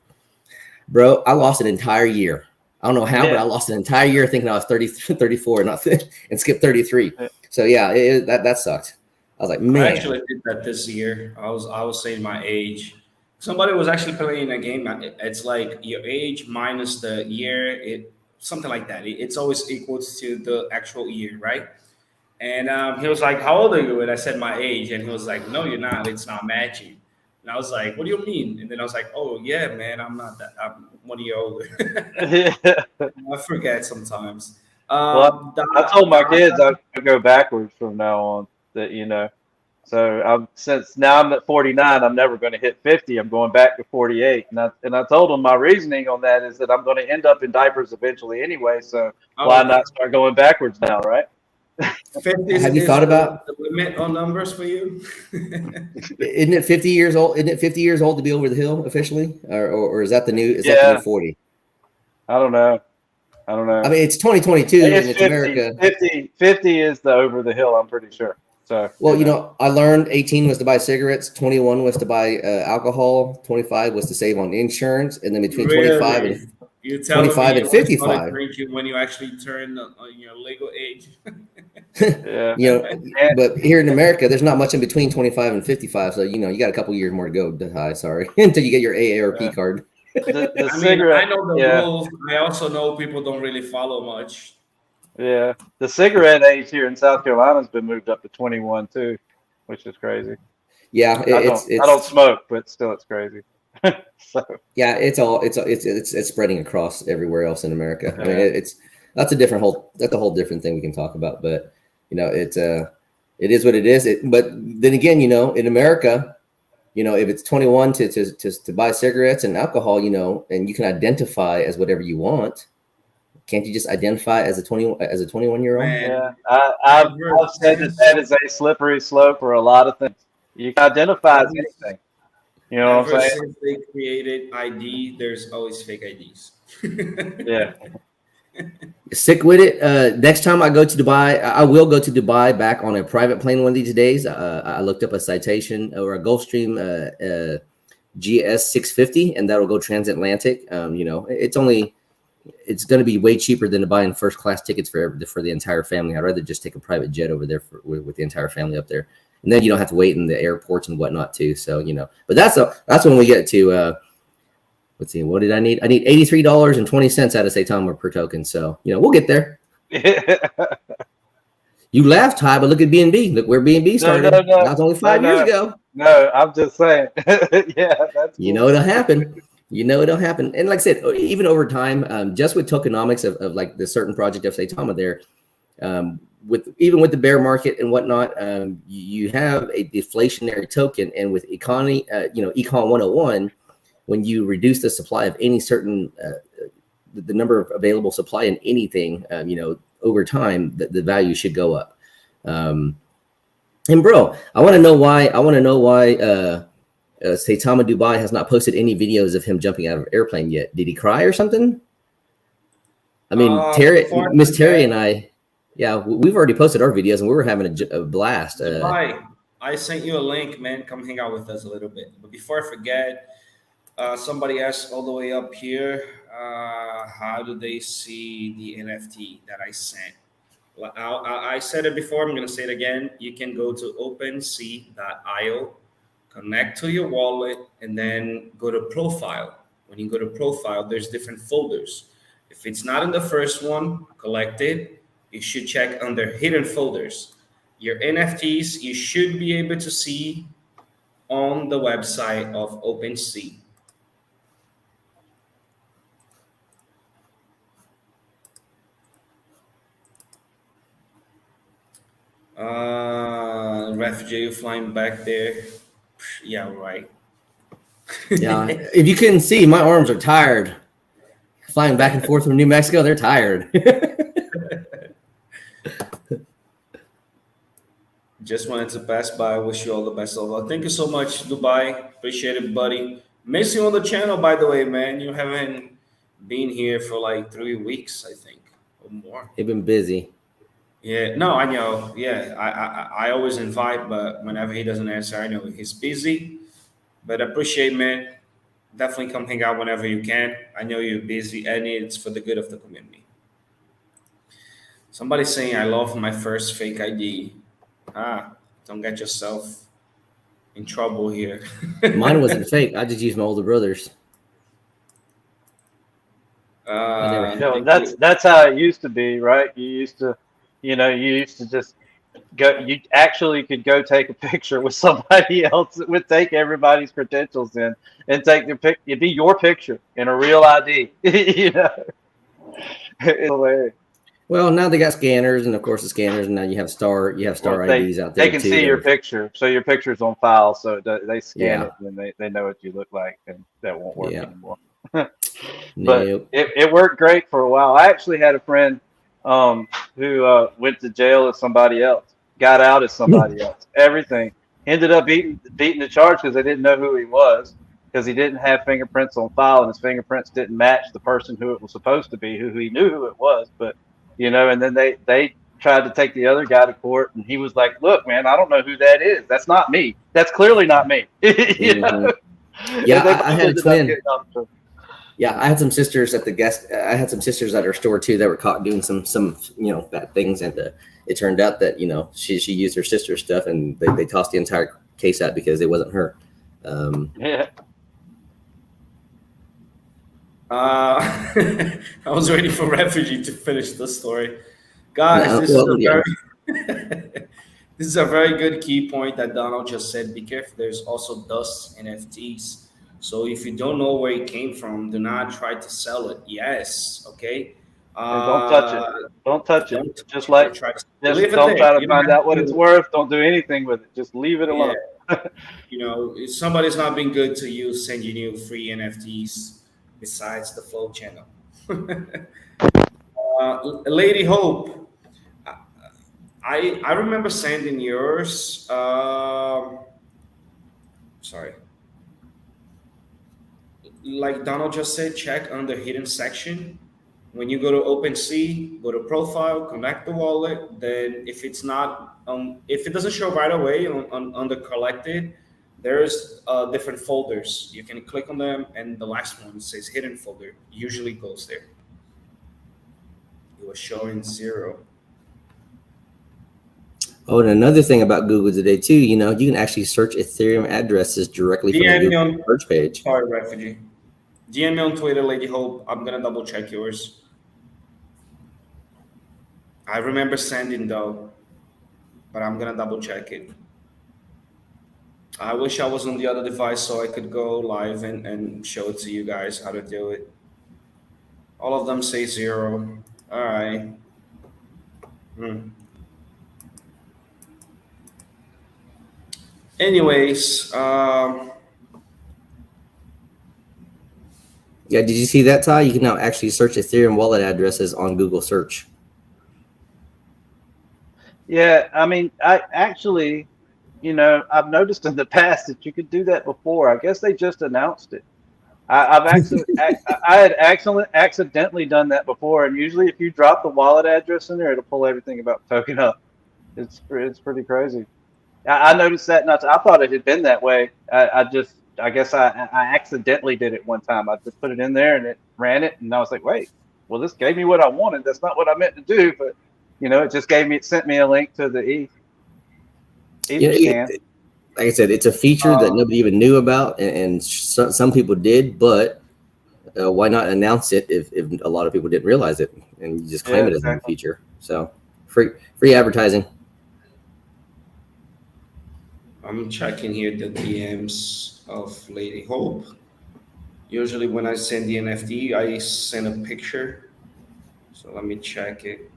Bro, I lost an entire year. I don't know how, but I lost an entire year thinking I was 34 and skipped 33. So yeah, that sucked. I was like, I man, actually did that this year. I was saying my age. Somebody was actually playing a game. It's like your age minus the year. Something like that. It's always equals to the actual year, right? And he was like, "How old are you?" And I said my age, and he was like, "No, you're not. It's not matching." And I was like, "What do you mean?" And then I was like, "Oh yeah, man, I'm not that. I'm 1 year older." I forget sometimes. Well, I told my Dot, kids I go backwards from now on. That so since now I'm at 49, I'm never going to hit 50. I'm going back to 48, and I told them my reasoning on that is that I'm going to end up in diapers eventually anyway. So why oh, not start going backwards now, right? 50 have you is thought about? the limit on numbers for you. Isn't it 50 years old? Isn't it 50 years old to be over the hill officially, or is that the new? Is that the new Yeah, 40? I don't know. I don't know. I mean, it's 2022 and It's it's 50. America. 50 is the over the hill. I'm pretty sure. So Well, I learned 18 was to buy cigarettes, 21 was to buy alcohol, 25 was to save on insurance, and then between 25 and Really? You're telling me 25 you and only started 55, drinking when you actually turned your legal age? yeah. you know, And but here in America, there's not much in between 25 and 55. So, you got a couple years more to go. Hi, sorry, until you get your uh, AARP card. the I mean, I cigarette, know the yeah. rules. I also know people don't really follow much. Yeah, the cigarette age here in South Carolina's been moved up to 21 too, which is crazy. Yeah, I don't smoke, but still, it's crazy. So yeah, it's spreading across everywhere else in America. I mean, yeah, that's a whole different thing we can talk about. But it is what it is. But then again, in America, if it's 21 to buy cigarettes and alcohol, and you can identify as whatever you want, can't you just identify as a 21-year-old? yeah. Man, I've said that is a slippery slope for a lot of things. You can identify as ever, anything. You know what ever I'm saying? since they created ID, there's always fake IDs. Yeah. Sick with it. Next time I go to Dubai, I will go to Dubai back on a private plane one of these days. I looked up a citation or a Gulfstream GS 650, and that'll go transatlantic. It's going to be way cheaper than buying first class tickets for the entire family. I'd rather just take a private jet over there with the entire family up there, and then you don't have to wait in the airports and whatnot too. So but that's when we get to. Let's see, what did I need? I need $83.20 out of 𝗖𝗢𝗡 per token. So, we'll get there. You laughed, Ty, but look at BNB. Look where BNB started. No, That was only 5 years ago. no. I'm just saying. Yeah, that's You cool. know it'll happen. And like I said, even over time, just with tokenomics of like the certain project of 𝗖𝗢𝗡 there, with the bear market and whatnot, you have a deflationary token, and with economy, Econ 101. When you reduce the supply of any certain, the number of available supply in anything, over time, the value should go up. And bro, I want to know why 𝗖𝗢𝗡 Dubai has not posted any videos of him jumping out of an airplane yet. Did he cry or something? I mean, Before I Miss Terry forget, and I, yeah, we've already posted our videos and we were having a blast. Dubai, I sent you a link, man. Come hang out with us a little bit. But before I forget, somebody asked all the way up here, how do they see the NFT that I sent? Well, I said it before. I'm going to say it again. You can go to OpenSea.io, connect to your wallet, and then go to profile. When you go to profile, there's different folders. If it's not in the first one, collect it. You should check under hidden folders. Your NFTs, you should be able to see on the website of OpenSea. Refugee, you flying back there? Yeah, right. Yeah, if you couldn't see, my arms are tired. Flying back and forth from New Mexico, they're tired. Just wanted to pass by. Wish you all the best of luck. Thank you so much, Dubai. Appreciate it, buddy. Miss you on the channel, by the way, man. You haven't been here for like 3 weeks, I think, or more. They've been busy. Yeah, no, I know. Yeah, I always invite, but whenever he doesn't answer, I know he's busy. But I appreciate, man. Definitely come hang out whenever you can. I know you're busy, and it's for the good of the community. Somebody saying I love my first fake ID. Ah, Don't get yourself in trouble here. Mine wasn't fake. I just used my older brother's. No, that's how it used to be, right? You used to, you used to just go. You actually could go take a picture with somebody else. It would take everybody's credentials in and take the pic. It'd be your picture and a real ID. It's hilarious. Well, now they got scanners, and of course the scanners, and now you have star IDs out there. They can too, see your picture, so your picture's on file. So they scan it, and they know what you look like, and that won't work anymore. But it worked great for a while. I actually had a friend who went to jail as somebody else, got out as somebody else, everything. Ended up beating the charge because they didn't know who he was, because he didn't have fingerprints on file, and his fingerprints didn't match the person who it was supposed to be, who he knew who it was. But and then they tried to take the other guy to court, and he was like, "Look, man, I don't know who that is. That's not me. That's clearly not me." Yeah, I had a twin. Yeah, I had some sisters at I had some sisters at our store too that were caught doing some bad things, and it turned out that she used her sister's stuff, and they tossed the entire case out because it wasn't her. I was waiting for Refugee to finish the story, guys. This is a very good key point that Donald just said. Be careful. There's also dust NFTs. So if you don't know where it came from, do not try to sell it. Yes, okay. Don't touch it. Don't touch it. Don't don't try to find out what it's worth. Don't do anything with it. Just leave it alone. If somebody's not been good to you, send you new free NFTs besides the Flow channel. Lady Hope, I remember sending yours. Sorry. Like Donald just said, check under hidden section. When you go to OpenSea, go to profile, connect the wallet. Then if it's not, if it doesn't show right away on the collected, there's different folders. You can click on them, and the last one says hidden folder. Usually goes there. It was showing 0. Oh, and another thing about Google today too, you can actually search Ethereum addresses directly from the Google search page. Sorry, Refugee. DM me on Twitter, Lady Hope. I'm gonna double check yours. I remember sending though, but I'm gonna double check it. I wish I was on the other device so I could go live and show it to you guys how to do it. All of them say 0. All right. Anyways, yeah, did you see that, Ty? You can now actually search Ethereum wallet addresses on Google search. Yeah, I mean, I actually, I've noticed in the past that you could do that before. I guess they just announced it. I had accidentally done that before, and usually if you drop the wallet address in there, it'll pull everything about the token up. It's pretty crazy. I noticed that. I thought it had been that way. I guess I accidentally did it one time. I just put it in there and it ran it, and I was like, wait, well, this gave me what I wanted. That's not what I meant to do, but it sent me a link to the ETH scan. Like I said, it's a feature that nobody even knew about, and some people did, but why not announce it if a lot of people didn't realize it, and you just claim it as a feature? So free advertising. I'm checking here the DMs of Lady Hope. Usually when I send the NFT, I send a picture. So let me check it.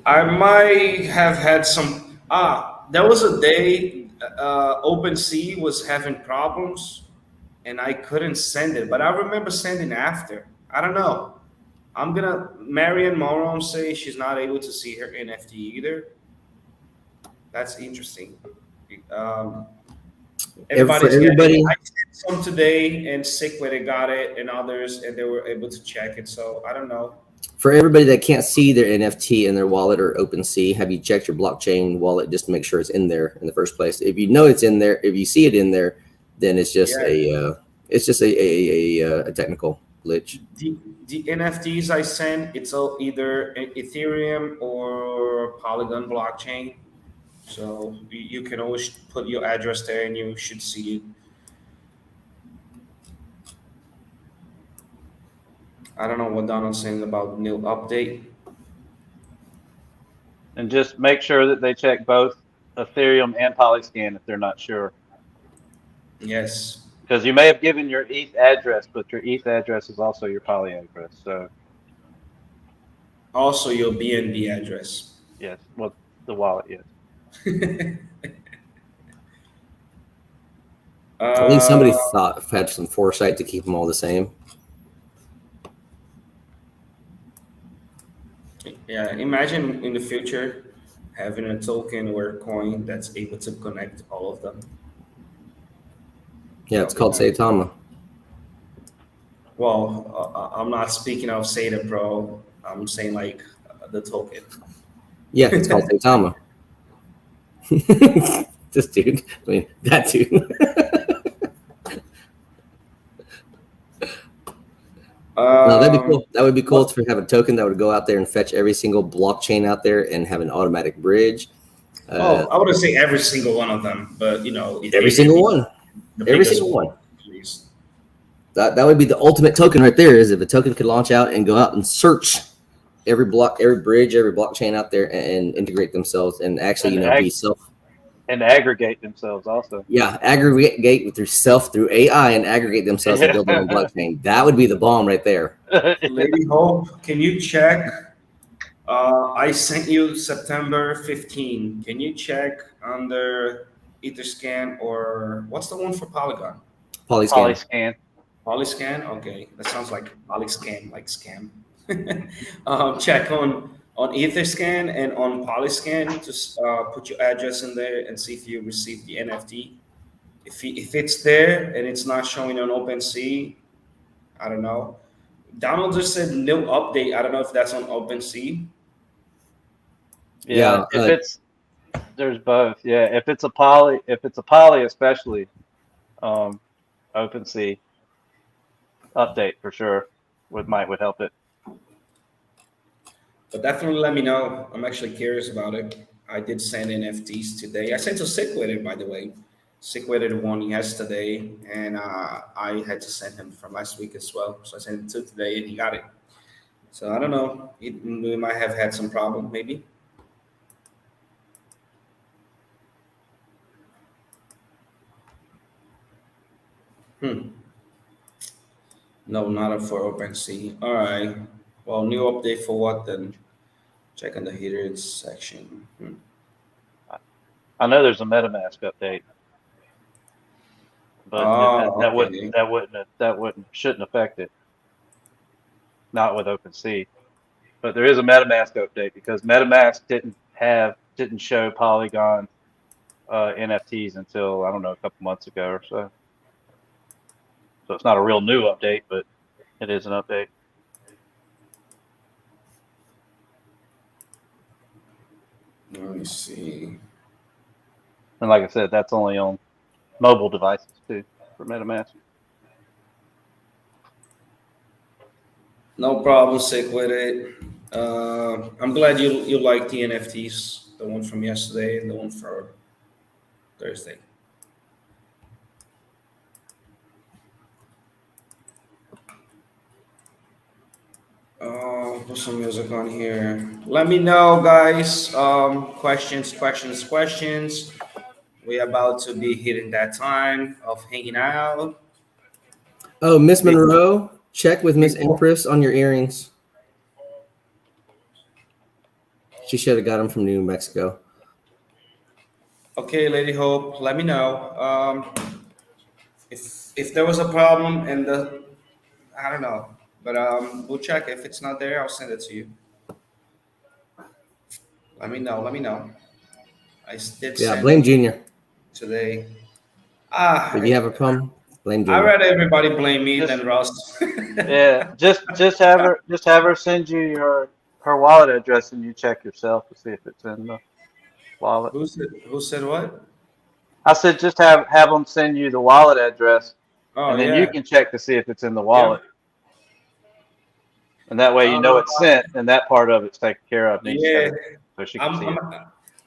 I might have had some. There was a day OpenSea was having problems and I couldn't send it, but I remember sending after. I don't know. I'm gonna Marianne Moron say she's not able to see her NFT either. That's interesting. Everybody. I sent some today, and Sick got it, and others, and they were able to check it. So I don't know. For everybody that can't see their NFT in their wallet or OpenSea, have you checked your blockchain wallet just to make sure it's in there in the first place? If you know it's in there, if you see it in there, then it's just a technical glitch. The NFTs I send, it's either Ethereum or Polygon blockchain. So you can always put your address there, and you should see it. I don't know what Donald's saying about new update. And just make sure that they check both Ethereum and Polyscan if they're not sure. Yes. Because you may have given your ETH address, but your ETH address is also your Poly address. So Also, your BNB address. yes, well, the wallet, yes. At least somebody Uh, had some foresight to keep them all the same. yeah, imagine in the future having a token or a coin that's able to connect all of them. Yeah, it's called 𝗖𝗢𝗡𝗘𝗖𝗧. Well, I'm not speaking of Seda Pro. I'm saying like the token. Yeah, it's called 𝗖𝗢𝗡𝗘𝗖𝗧. This dude, I mean, that dude. No, that'd be cool. That would be cool to have a token that would go out there and fetch every single blockchain out there and have an automatic bridge. I wouldn't say every single one of them, but you know, every single one. Every single one. Please. That would be the ultimate token right there. Is if a token could launch out and go out and search every block, every bridge, every blockchain out there and integrate themselves and actually, be self. And aggregate themselves also. Yeah, aggregate through AI and aggregate themselves and build their own blockchain. That would be the bomb right there. Lady Hope, can you check? I sent you September 15. Can you check under Etherscan or what's the one for Polygon? Polyscan. Polyscan? Okay, that sounds like Polyscan, like scam. Check on Etherscan and on Polyscan. Just put your address in there and see if you received the NFT. If it's there and it's not showing on OpenSea, I don't know. Donald just said no update. I don't know if that's on OpenSea. Yeah, there's both. Yeah, if it's a poly especially, OpenSea update for sure would help it. But definitely let me know. I'm actually curious about it. I did send NFTs today. I sent to 𝗖𝗢𝗡𝗘𝗖𝗧, by the way. 𝗖𝗢𝗡𝗘𝗧 one yesterday, and I had to send him from last week as well. So I sent him two today, and he got it. So I don't know. We might have had some problem, maybe. No, not for OpenSea. All right. Well, new update for what then? Check on the headers section. I know there's a MetaMask update, but that shouldn't affect it. Not with OpenSea, but there is a MetaMask update because MetaMask didn't show Polygon NFTs until, I don't know, a couple months ago or so. So it's not a real new update, but it is an update. Let me see. And like I said, that's only on mobile devices too for MetaMask. No problem, 𝗖𝗢𝗡𝗖𝗧. I'm glad you like the NFTs, the one from yesterday and the one for Thursday. Put some music on here. Let me know, guys. Questions. We're about to be hitting that time of hanging out. Oh, Miss Monroe, check with Miss Empress on your earrings. She should have got them from New Mexico. Okay, Lady Hope, let me know. If there was a problem and I don't know, but we'll check. If it's not there, I'll send it to you. Let me know. I did. Yeah, blame Junior Today. If you have a problem, blame Junior. I'd rather everybody blame me than Russ. Yeah, just have her send you her wallet address and you check yourself to see if it's in the wallet. Who said what? I said just have them send you the wallet address, and then you can check to see if it's in the wallet. Yeah. And that way you know it's sent, and that part of it's taken care of. Yeah, so she can see it.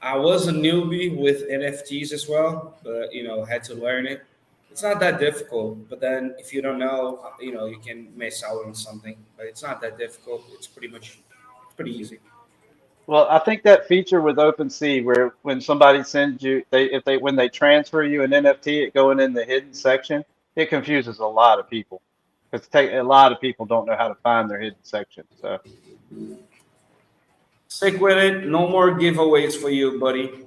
I was a newbie with NFTs as well, but had to learn it. It's not that difficult, but then if you don't know, you can miss out on something. But it's not that difficult. It's pretty easy. Well, I think that feature with OpenSea, where when somebody sends you, when they transfer you an NFT, it going in the hidden section, it confuses a lot of people because a lot of people don't know how to find their hidden section. So Stick with it. No more giveaways for you, buddy.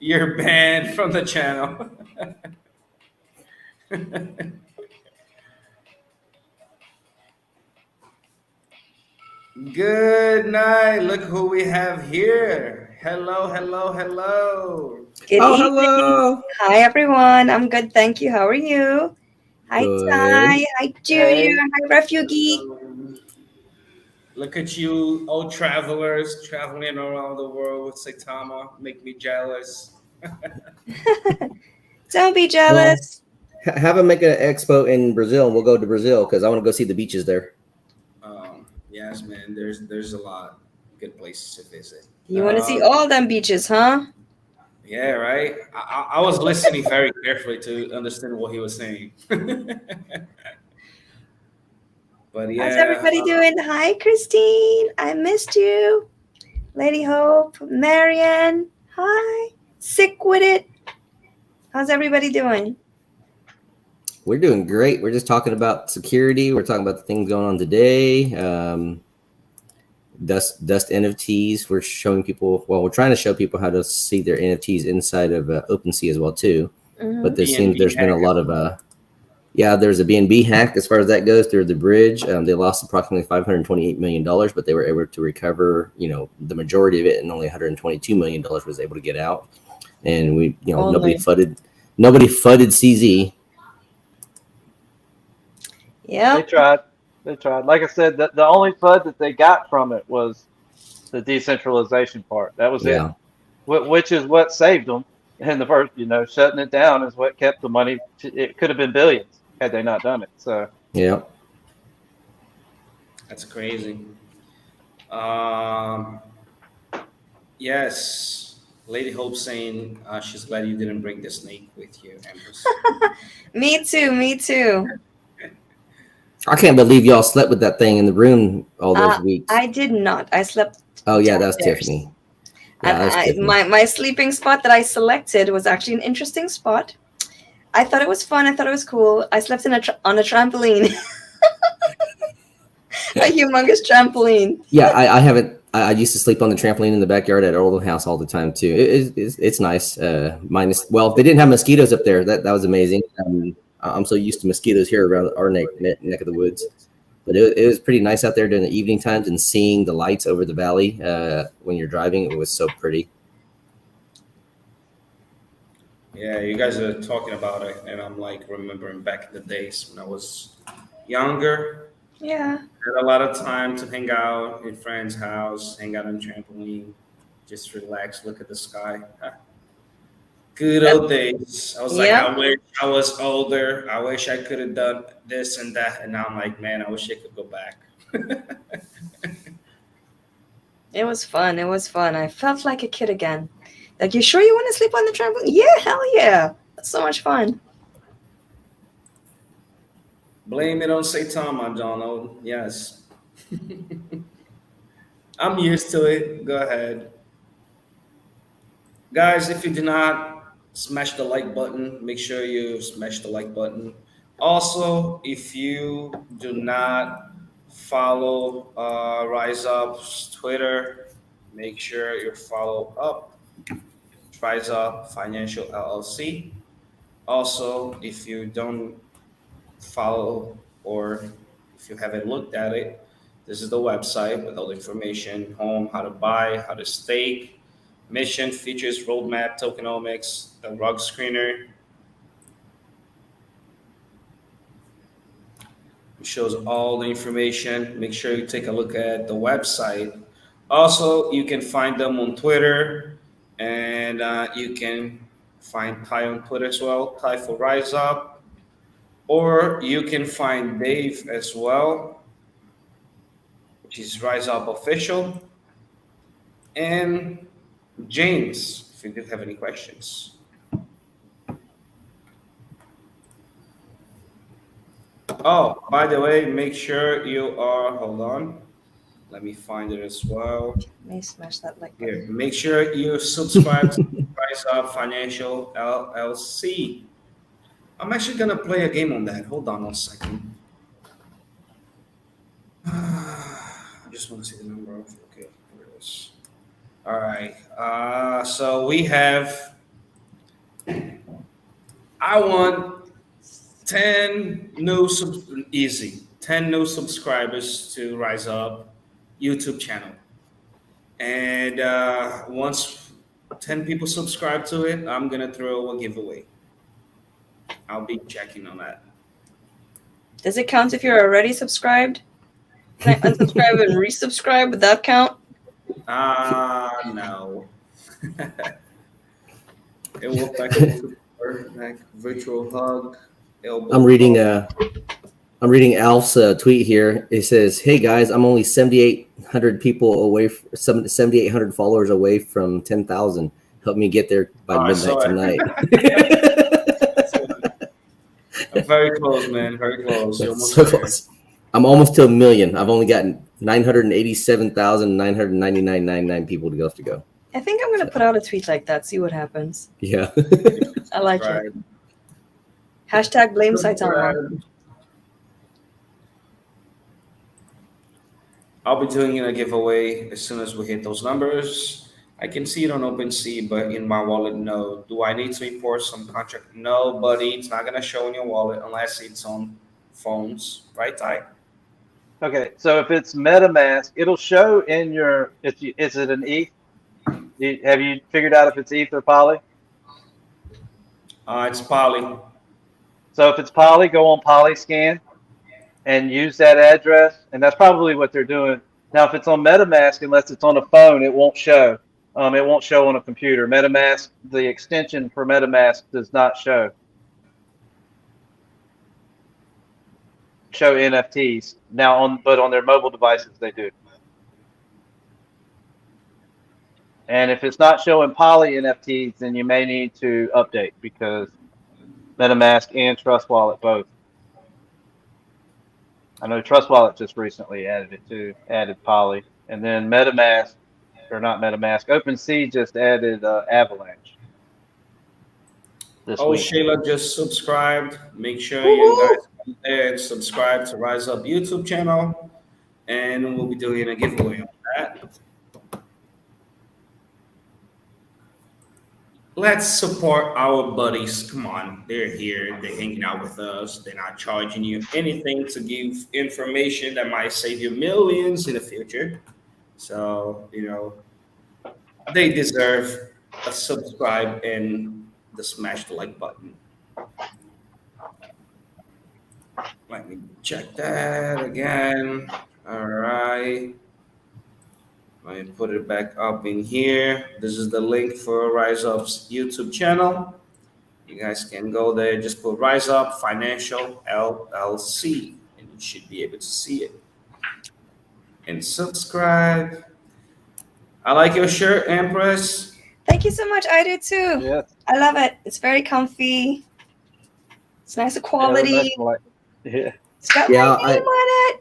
You're banned from the channel. Good night. Look who we have here. Hello, hello, hello. Good Oh, evening. hello. Hi, everyone. I'm good. Thank you. How are you? Hi, Good. Ty. Hi, Junior. hey, Hi, Refugee. Look at you, old travelers traveling around the world with 𝗖𝗧𝗧. Make me jealous. Don't be Well, jealous. have them make an expo in Brazil, and we'll go to Brazil because I want to go see the beaches there. Yes, man. There's a lot of good places to visit. You want to see all them beaches, huh? Yeah, right. I was listening very carefully to understand what he was saying. But How's yeah, everybody doing? Hi, Christine. I missed you. Lady Hope, Marianne. Hi. Sick with it. How's everybody doing? We're doing great. We're just talking about security. We're talking about the things going on today. Dust NFTs. We're showing people. Well, we're trying to show people how to see their NFTs inside of OpenSea as well too. But there seems BNB there's been a hack. lot of there's a BNB hack as far as that goes through the bridge. They lost approximately $528 million, but they were able to recover, the majority of it, and only $122 million was able to get out. And nobody fudded CZ. Yeah. they tried. They tried. Like I said, the only FUD that they got from it was the decentralization part. That was it, which is what saved them in the first. Shutting it down is what kept the money. It could have been billions had they not done it. So Yeah. That's crazy. Yes, Lady Hope saying she's glad you didn't bring the snake with you, Empress. Me too. Me too. I can't believe y'all slept with that thing in the room all those weeks. I did not. I slept. Oh yeah, that was downstairs. Tiffany. Yeah, that was Tiffany. My sleeping spot that I selected was actually an interesting spot. I thought it was fun. I thought it was cool. I slept on a trampoline, a humongous trampoline. Yeah, I haven't. I used to sleep on the trampoline in the backyard at our old house all the time too. It's nice. They didn't have mosquitoes up there. That was amazing. I'm so used to mosquitoes here around our neck of the woods. But it was pretty nice out there during the evening times and seeing the lights over the valley when you're driving. It was so pretty. Yeah, you guys are talking about it, and I'm like remembering back in the days when I was younger. Yeah. Had a lot of time to hang out in friends' house, hang out on trampoline, just relax, look at the sky. Good old days. I was like, I wish I was older. I wish I could have done this and that. And now I'm like, man, I wish I could go back. It was fun. It was fun. I felt like a kid again. Like, you sure you want to sleep on the trampoline? Yeah, hell yeah. That's so much fun. Blame it on 𝗖𝗧𝗧, Donald. Yes. I'm used to it. Go ahead. Guys, if you do not smash the like button, make sure you smash the like button. Also, if you do not follow Rise Up's Twitter, make sure you follow up Rise Up Financial LLC. Also, if you don't follow or if you haven't looked at it, this is the website with all the information: home, how to buy, how to stake, mission, features, roadmap, tokenomics, the rug screener. It shows all the information. Make sure you take a look at the website. Also, you can find them on Twitter, and you can find Ty on Twitter as well, Ty for Rise Up. Or you can find Dave as well, which is Rise Up Official. And James, if you do have any questions. Oh, by the way, make sure you are, hold on. Let me find it as well. May smash that like Here, button. make sure you subscribe to Rise Up Financial LLC. I'm actually gonna play a game on that. Hold on 1 second. I just want to see the number of. Okay, here it is. All right. So we have. I want 10 new easy 10 new subscribers to Rise Up YouTube channel, and once 10 people subscribe to it, I'm gonna throw a giveaway. I'll be checking on that. Does it count if you're already subscribed? Can I unsubscribe and resubscribe? Would that count? No. It will like virtual hug. Elbow I'm reading hug. Alf's tweet here. It says, "Hey guys, I'm only 7,800 people away, 7,800 followers away from 10,000. Help me get there by midnight tonight." I'm very close, man. Very close. You're almost So there. close. I'm almost to 1 million. I've only gotten 987,999 people left to go. I think I'm gonna put out a tweet like that. See what happens. Yeah. I like it. Hashtag blame Saitama. I'll be doing a giveaway as soon as we hit those numbers. I can see it on OpenSea, but in my wallet, no. Do I need to import some contract? No, buddy. It's not gonna show in your wallet unless it's on phones, right, Ty? Okay, so if it's MetaMask, it'll show in your. Is it an ETH? Have you figured out if it's ETH or Poly? It's Poly. So if it's Poly, go on Polyscan and use that address, and that's probably what they're doing. Now, if it's on MetaMask, unless it's on a phone, it won't show. It won't show on a computer. MetaMask, the extension for MetaMask does not show NFTs. Now, but on their mobile devices, they do. And if it's not showing Poly NFTs, then you may need to update because MetaMask and Trust Wallet both. I know Trust Wallet just recently added it too, added Poly, and then MetaMask, or not MetaMask, OpenSea just added Avalanche. This week. Shayla just subscribed. Make sure you guys come there and subscribe to Rise Up YouTube channel, and we'll be doing a giveaway on that. Let's support our buddies. Come on, they're here. They're hanging out with us. They're not charging you anything to give information that might save you millions in the future. So, they deserve a subscribe and the smash the like button. Let me check that again. All right. I put it back up in here. This is the link for Rise Up's YouTube channel. You guys can go there. Just put Rise Up Financial LLC, and you should be able to see it. And subscribe. I like your shirt, Empress. Thank you so much. I do too. Yeah. I love it. It's very comfy. It's nice quality. Yeah. It's got my name on it.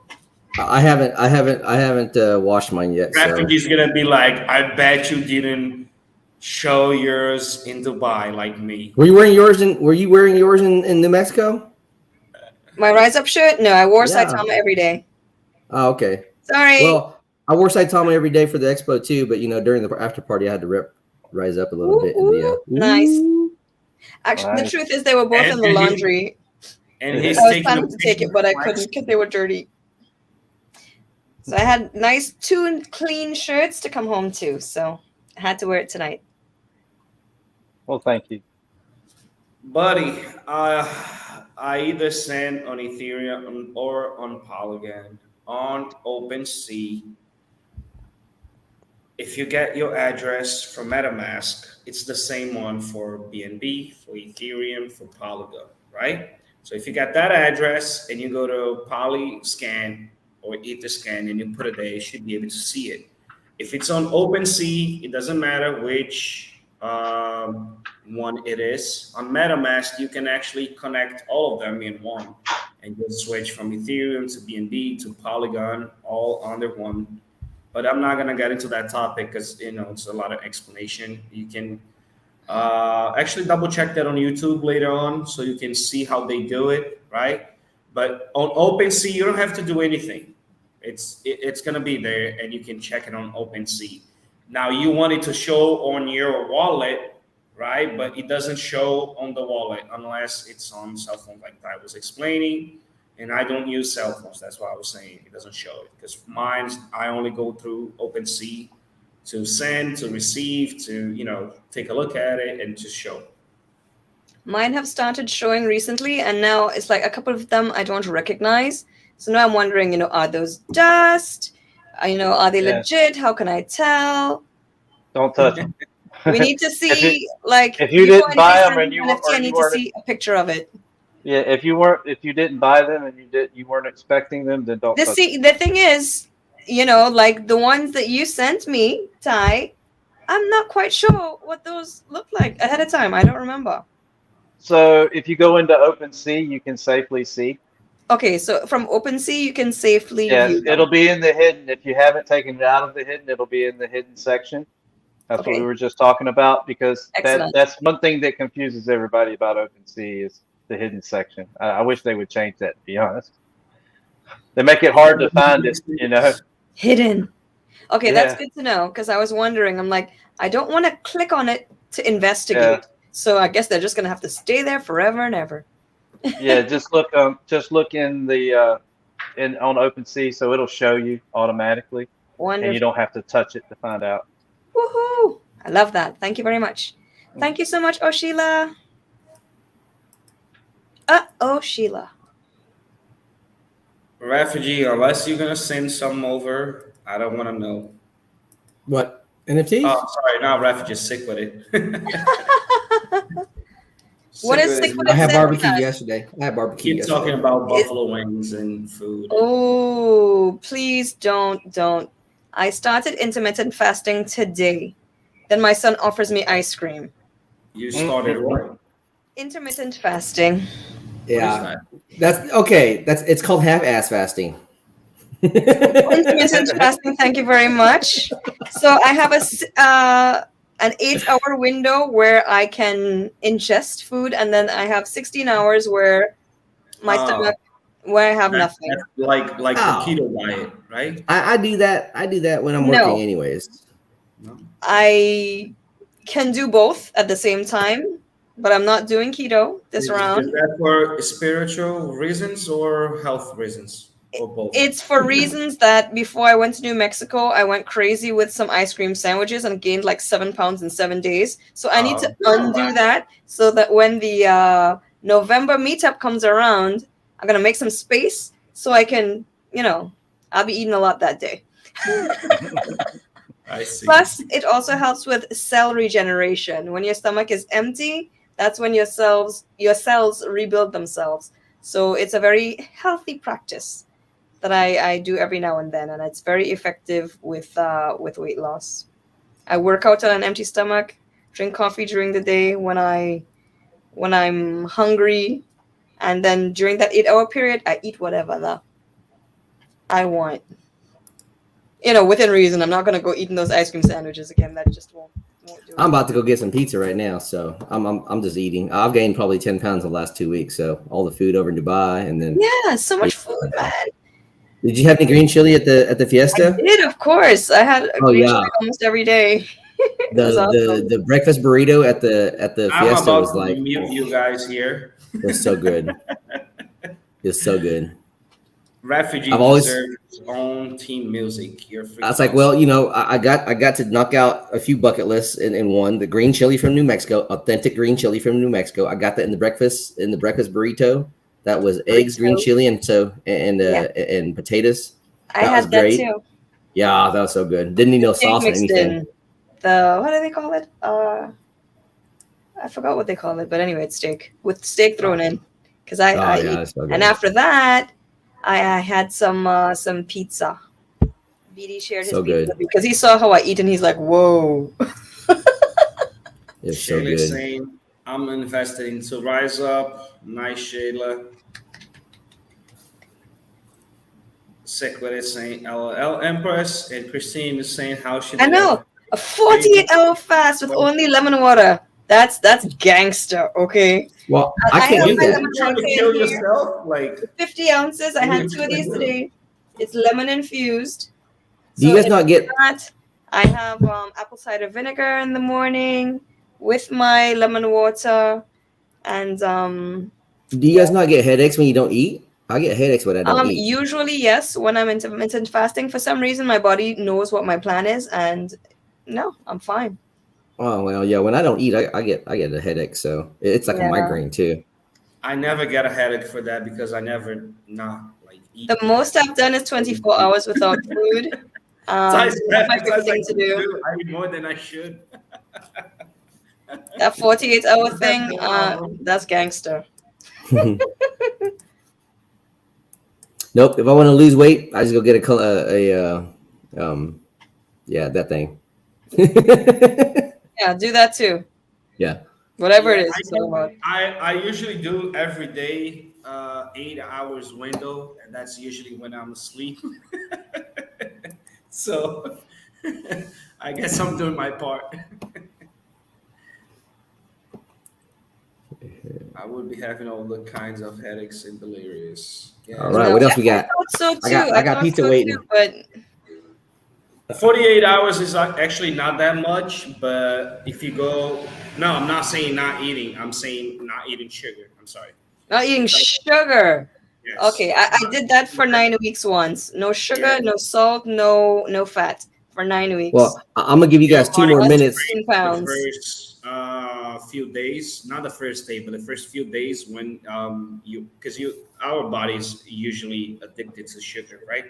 I haven't washed mine yet. He's gonna be like, I bet you didn't show yours in Dubai like me. Were you wearing yours in New Mexico? My Rise Up shirt? No, I wore Saitama every day. Oh, okay. Sorry. Well, I wore Saitama every day for the expo too, but during the after party, I had to rip Rise Up a little bit. Nice. Actually, the truth is they were both in the laundry. And he's I was planning to take it, but I couldn't because they were dirty. So I had nice 2 clean shirts to come home to, so I had to wear it tonight. Well, thank you. Buddy, I either send on Ethereum or on Polygon, on OpenSea. If you get your address from MetaMask, it's the same one for BNB, for Ethereum, for Polygon, right? So if you got that address and you go to Polyscan or Etherscan and you put it there, you should be able to see it. If it's on OpenSea, it doesn't matter which one it is. On MetaMask, you can actually connect all of them in one and just switch from Ethereum to BNB to Polygon all under one. But I'm not gonna get into that topic because it's a lot of explanation. You can actually double check that on YouTube later on so you can see how they do it, right? But on OpenSea, you don't have to do anything. It's gonna be there, and you can check it on OpenSea. Now you want it to show on your wallet, right? But it doesn't show on the wallet unless it's on cell phone, like I was explaining. And I don't use cell phones. That's why I was saying it doesn't show it, because I only go through OpenSea to send, to receive, to take a look at it and to show. Mine have started showing recently, and now it's like a couple of them I don't recognize. So now I'm wondering, are those dust? Are they legit? How can I tell? Don't touch them. We need to see, if you didn't buy them and I need to see a picture of it. Yeah, if you didn't buy them and you weren't expecting them, then don't. The thing is, like the ones that you sent me, Ty, I'm not quite sure what those look like ahead of time. I don't remember. So if you go into OpenSea, you can safely see. Okay, so from OpenSea, you can safely view them. It'll be in the hidden. If you haven't taken it out of the hidden, it'll be in the hidden section. That's what we were just talking about, because that's one thing that confuses everybody about OpenSea is the hidden section. I wish they would change that, to be honest. They make it hard to find it, Hidden. Okay, that's good to know, because I was wondering, I'm like, I don't want to click on it to investigate. Yeah. So I guess they're just going to have to stay there forever and ever. Yeah, just look in the on OpenSea, so it'll show you automatically. Wonderful. And you don't have to touch it to find out. Woohoo! I love that. Thank you very much. Thank you so much, Sheila. Sheila. Refugee, unless you're gonna send some over, I don't want to know. What? NFTs? Oh, sorry, not Refugee. Sick with it. What is sick with it? I had barbecue yesterday. Keep talking about buffalo wings and food. Oh, please don't. I started intermittent fasting today. Then my son offers me ice cream. You started what? Intermittent fasting. Yeah, that's okay. It's called half-ass fasting. Intermittent fasting. Thank you very much. So I have an 8-hour window where I can ingest food, and then I have 16 hours where my stomach, where I have nothing. Like the keto diet, right? I do that. I do that when I'm working, anyways. No. I can do both at the same time, but I'm not doing keto this round. Is that for spiritual reasons or health reasons? Or both? It's for reasons that before I went to New Mexico, I went crazy with some ice cream sandwiches and gained like 7 pounds in 7 days. So I need to undo that so that when the November meetup comes around, I'm going to make some space so I can, I'll be eating a lot that day. I see. Plus, it also helps with cell regeneration. When your stomach is empty, that's when your cells rebuild themselves. So it's a very healthy practice that I do every now and then, and it's very effective with weight loss. I work out on an empty stomach, drink coffee during the day when I'm hungry, and then during that 8-hour period, I eat whatever I want. Within reason. I'm not gonna go eating those ice cream sandwiches again. That just won't do it. I'm about to go get some pizza right now, so I'm just eating. I've gained probably 10 pounds in the last 2 weeks. So all the food over in Dubai, and then so much food, man. Did you have any green chili at the fiesta? I did, of course. I had green chili almost every day. The breakfast burrito at the fiesta was like, mute you guys here. It was so good. It's so good. Refugee deserves his own team music. I was like, well, I got to knock out a few bucket lists in one. The green chili from New Mexico, authentic green chili from New Mexico. I got that in the breakfast burrito. That was eggs, green chili, and potatoes. I had that too. Yeah, that was so good. Didn't need no sauce or anything. What do they call it? I forgot what they call it, but anyway, it's steak with steak thrown in. Because I eat. So and after that, I had some pizza. BD shared his So good. video because he saw how I eat and he's like, whoa. It's so Shayla's good. saying, I'm invested into Rise Up. Nice, Shayla. Sequid is saying LOL Empress, and Christine is saying how she I did know. A 48-hour fast with only lemon water. That's gangster, okay? Well, I I can't have do my that. lemon You trying to champagne kill here. yourself? Like 50 ounces. I had 2 of these today. It's lemon infused. Do you guys not get? That, I have apple cider vinegar in the morning with my lemon water, and Do you guys not get headaches when you don't eat? I get headaches when I don't eat. usually yes. When I'm intermittent fasting, for some reason my body knows what my plan is, and no, I'm fine. Oh well, yeah. When I don't eat, I get a headache. So it's like a Yeah. migraine too. I never get a headache for that because I never eat. The most I've done is 24 hours without food. That's my favorite thing to do. I eat more than I should. That 48-hour thing, that's gangster. Nope. If I want to lose weight, I just go get that thing. Yeah, do that too. Yeah. Whatever it is. It's all about. I usually do every day 8 hours window, and that's usually when I'm asleep. So I guess I'm doing my part. I would be having all the kinds of headaches and delirious. Yeah. All right. What else we got? I thought so too. I got thought pizza so waiting. too, but 48 hours is actually not that much, but if you go, no, I'm not saying not eating. I'm saying not eating sugar. I'm sorry. not eating sugar. Yes. Okay, I did that for 9 weeks once. No sugar, Yeah. no salt, no fat for 9 weeks. Well, I'm gonna give you guys 2 more Lost minutes. 15 The pounds. first few days, not the first day, but the first few days when our body's usually addicted to sugar, right?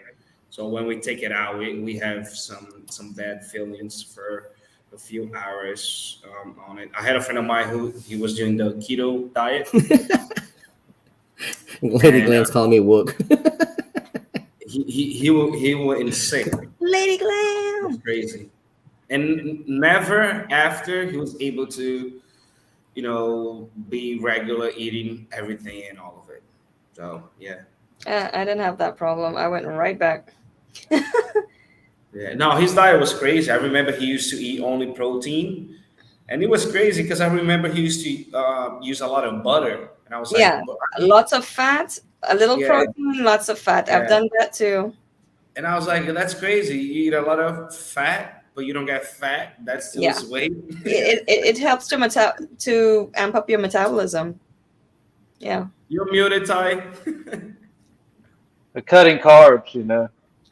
So when we take it out, we have some bad feelings for a few hours on it. I had a friend of mine who he was doing the keto diet. Lady Glam's calling me wook. he went insane. Lady It Glam. was crazy. And never after he was able to, be regular eating everything and all of it. So yeah. I didn't have that problem. I went right back. Yeah, no, his diet was crazy. I remember he used to eat only protein, and it was crazy because I remember he used to use a lot of butter, and I was like, Yeah, lots of fat, a little Yeah. protein, lots of fat. I've Yeah. to that too. and I was like, that's crazy. You eat a lot of fat, but you don't get fat. That still Yeah. is weight. It helps to amp up your metabolism. Yeah. You're muted, Ty. But cutting carbs,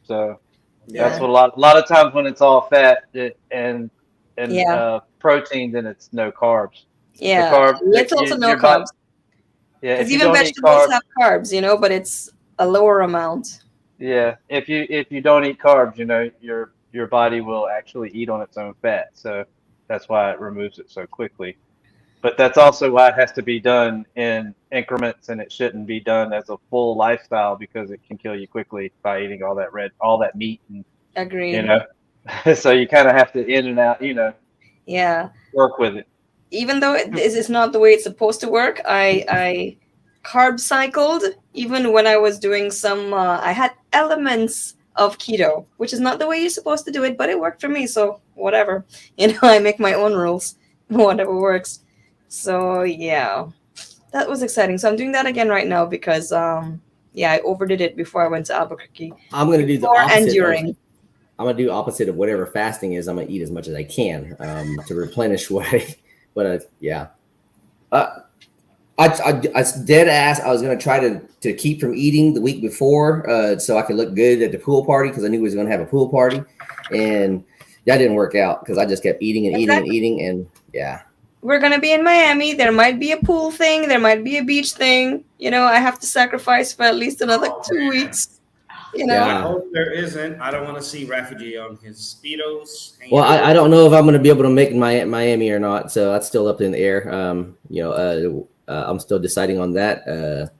so that's Yeah. what a lot of times when it's all fat and Yeah. protein, then it's no carbs. Yeah, carb- little you- to no your body- carbs. Yeah, Because if you even don't eat vegetables carbs, have carbs, but it's a lower amount. yeah, if you don't eat carbs, your body will actually eat on its own fat. So that's why it removes it so quickly. But that's also why it has to be done in increments, and it shouldn't be done as a full lifestyle because it can kill you quickly by eating all that meat, and Agreed. So you kind of have to in and out, Yeah. work with it. Even though this is not the way it's supposed to work, I carb cycled even when I was doing some. I had elements of keto, which is not the way you're supposed to do it, but it worked for me. So whatever, I make my own rules. Whatever works. So yeah, that was exciting. So I'm doing that again right now because I overdid it before I went to Albuquerque. I'm gonna do the Before and opposite. during. I'm gonna do opposite of whatever fasting is. I'm gonna eat as much as I can to replenish yeah. I dead ass. I was gonna try to keep from eating the week before, so I could look good at the pool party because I knew we was gonna have a pool party, and that didn't work out because I just kept eating and eating and eating, and yeah. We're gonna be in Miami. There might be a pool thing. There might be a beach thing. I have to sacrifice for at least another 2 weeks. Yeah. I hope there isn't. I don't want to see refugee on his Speedos. Well, I don't know if I'm going to be able to make Miami or not, so that's still up in the air. I'm still deciding on that.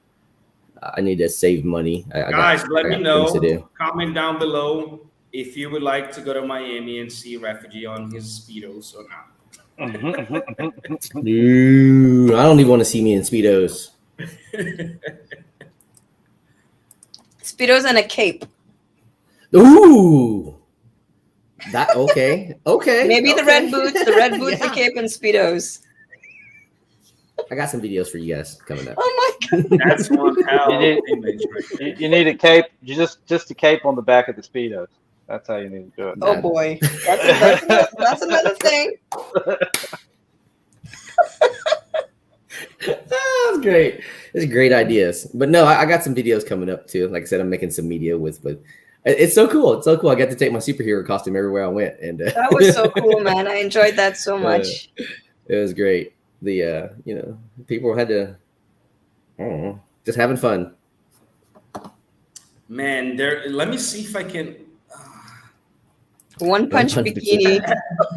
I need to save money. Guys, let me things to do. know. Comment down below if you would like to go to Miami and see Refugee on his Speedos or not. No, I don't even want to see me in Speedos. Speedos and a cape. Ooh. That okay. Okay. Maybe the okay. red boots, the cape, and Speedos. I got some videos for you guys coming up. Oh my god. That's one hell of You an image, right? You need a cape. You just a cape on the back of the Speedos. That's how you need to do it. Oh boy. That's another thing. That's great. It's great ideas. But no, I got some videos coming up too. Like I said, I'm making some media with it's so cool. It's so cool. I got to take my superhero costume everywhere I went, and That was so cool, man. I enjoyed that so much. It was great. The people had to, I don't know, just having fun. Man, let me see if I can. One punch bikini.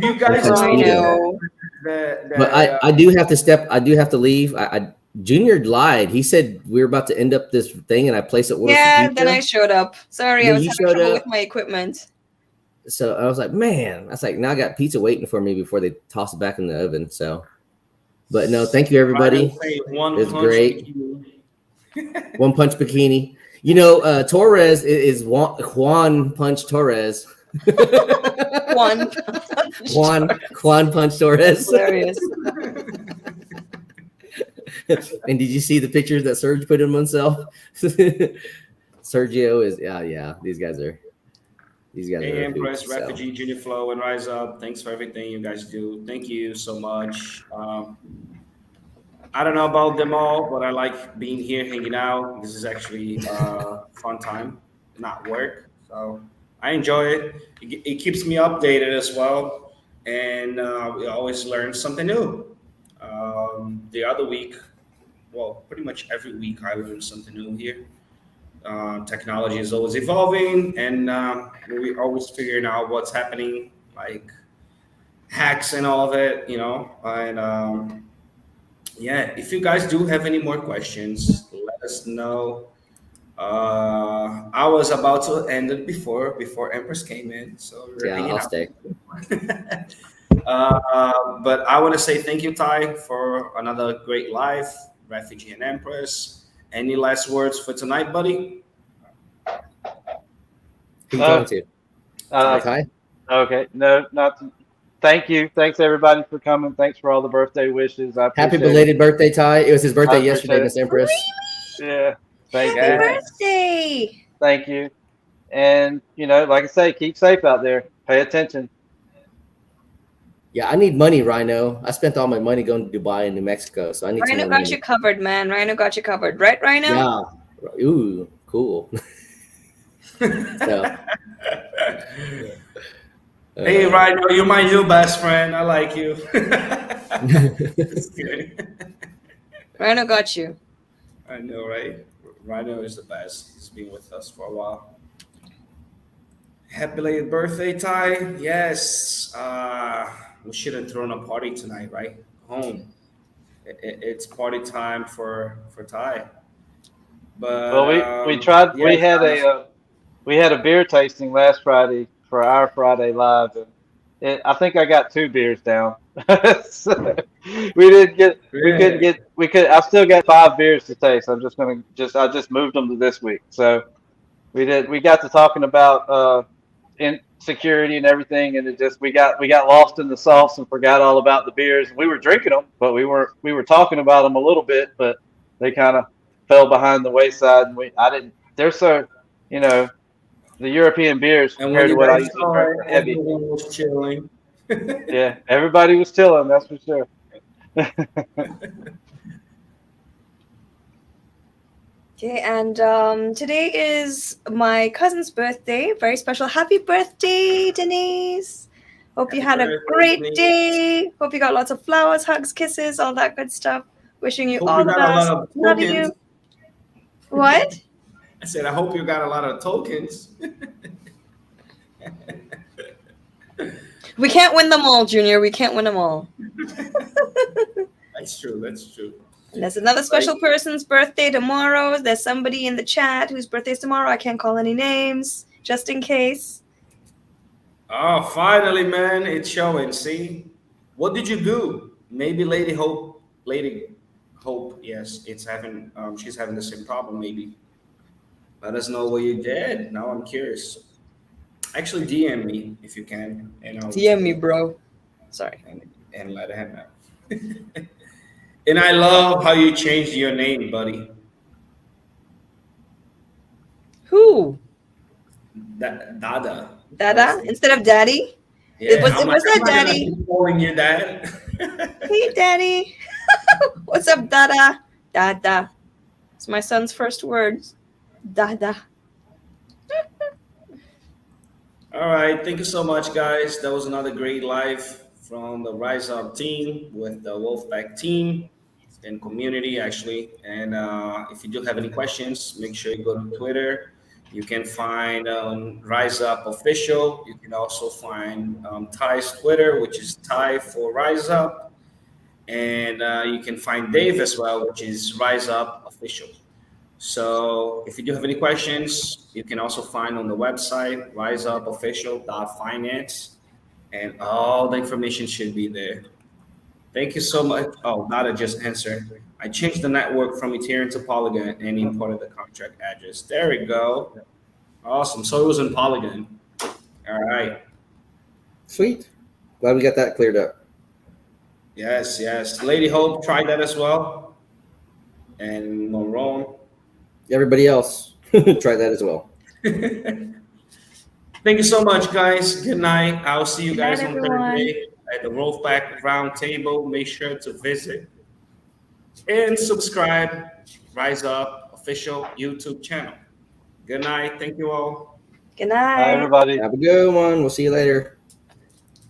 You guys Rhino. But I do have to step. I do have to leave. Junior lied. He said we were about to end up this thing, and I placed it. Yeah, then I showed up. Sorry, Yeah, I was you having showed trouble up. with my equipment. So I was like, man, I was like, now I got pizza waiting for me before they toss it back in the oven. So, but no, thank you everybody. It was great. One punch bikini. You know, Torres is Juan Punch Torres. One. Juan Punch Torres. Hilarious. And did you see the pictures that Serge put in himself? Sergio is yeah. These guys are. Hey, Empress, Refugee, Junior Flow, and Rise Up. Thanks for everything you guys do. Thank you so much. I don't know about them all, but I like being here, hanging out. This is actually fun time, not work. So I enjoy it. It keeps me updated as well, and we always learn something new. The other week, well, pretty much every week, I learn something new here. Technology is always evolving, and we're always figuring out what's happening, like hacks and all of it, And yeah, if you guys do have any more questions, let us know. I was about to end it before Empress came in, so we're hanging I'll out. stay. But I want to say thank you, Ty, for another great live, Refugee and Empress. Any last words for tonight, buddy? Who you talking to? Ty? Okay, no, not. Thank you. Thanks everybody for coming. Thanks for all the birthday wishes. I Happy appreciate belated birthday, Ty. It was his birthday I yesterday, appreciate Miss Empress. Yeah, thank Happy you. birthday. Thank you. And like I say, keep safe out there. Pay attention. Yeah, I need money, Rhino. I spent all my money going to Dubai and New Mexico, so I need some Rhino more got money. you covered, man. Rhino got you covered. Right, Rhino? Yeah. Ooh, cool. So, Hey, Rhino, you're my new best friend. I like you. Just kidding. Rhino got you. I know, right? Rhino is the best. He's been with us for a while. Happy belated birthday, Ty. Yes. We should have thrown a party tonight, right? Home. It's party time for Ty. But Well, we tried. yeah, We had a beer tasting last Friday for our Friday live, and I think I got 2 beers down. So we didn't get. We couldn't get. We could. I still got 5 beers to taste. I just moved them to this week. So we did. We got to talking about insecurity and everything, and we got lost in the sauce and forgot all about the beers. We were drinking them, but we were talking about them a little bit, but they kind of fell behind the wayside, and I didn't. They're so, the European beers and compared when to you what I guys usually saw drink it, are heavy. everyone was chilling. Yeah, everybody was chilling, that's for sure. Okay, and today is my cousin's birthday. Very special. Happy birthday, Denise. Hope you had a great day. Hope you got lots of flowers, hugs, kisses, all that good stuff. Wishing you Hope all you the got a best. lot of Love tokens. you. What? I said, I hope you got a lot of tokens. We can't win them all, Junior. We can't win them all. That's true. That's true. And there's another special person's birthday tomorrow. There's somebody in the chat whose birthday is tomorrow. I can't call any names, just in case. Oh, finally, man, it's showing. See, what did you do? Maybe Lady Hope, yes, it's having. She's having the same problem. Maybe let us know what you did. Now I'm curious. Actually, DM me if you can, and I'll DM me, bro. Sorry. and let him know. And I love how you changed your name, buddy. Who? Dada. Dada instead of daddy? Yeah, It was that I'm not gonna daddy? keep calling you that. Hey, daddy. What's up, Dada? Dada. It's my son's first words. Dada. All right, thank you so much, guys. That was another great live from the Rise Up team with the Wolfpack team and community, actually. And if you do have any questions, make sure you go to Twitter. You can find Rise Up Official. You can also find Ty's Twitter, which is Ty for Rise Up. And you can find Dave as well, which is Rise Up Official. So if you do have any questions, you can also find on the website, riseupofficial.finance, and all the information should be there. Thank you so much. Oh, Nada just answered. I changed the network from Ethereum to Polygon and imported the contract address. There we go. Awesome. So it was in Polygon. All right. Sweet. Glad we got that cleared up. Yes, yes. Lady Hope tried that as well. And Morone. Everybody else, try that as well. Thank you so much, guys. Good night. I'll see you guys on everyone. Thursday at the Wolfpack Roundtable. Make sure to visit and subscribe. Rise Up official YouTube channel. Good night. Thank you all. Good Bye, night. everybody. Have a good one. We'll see you later.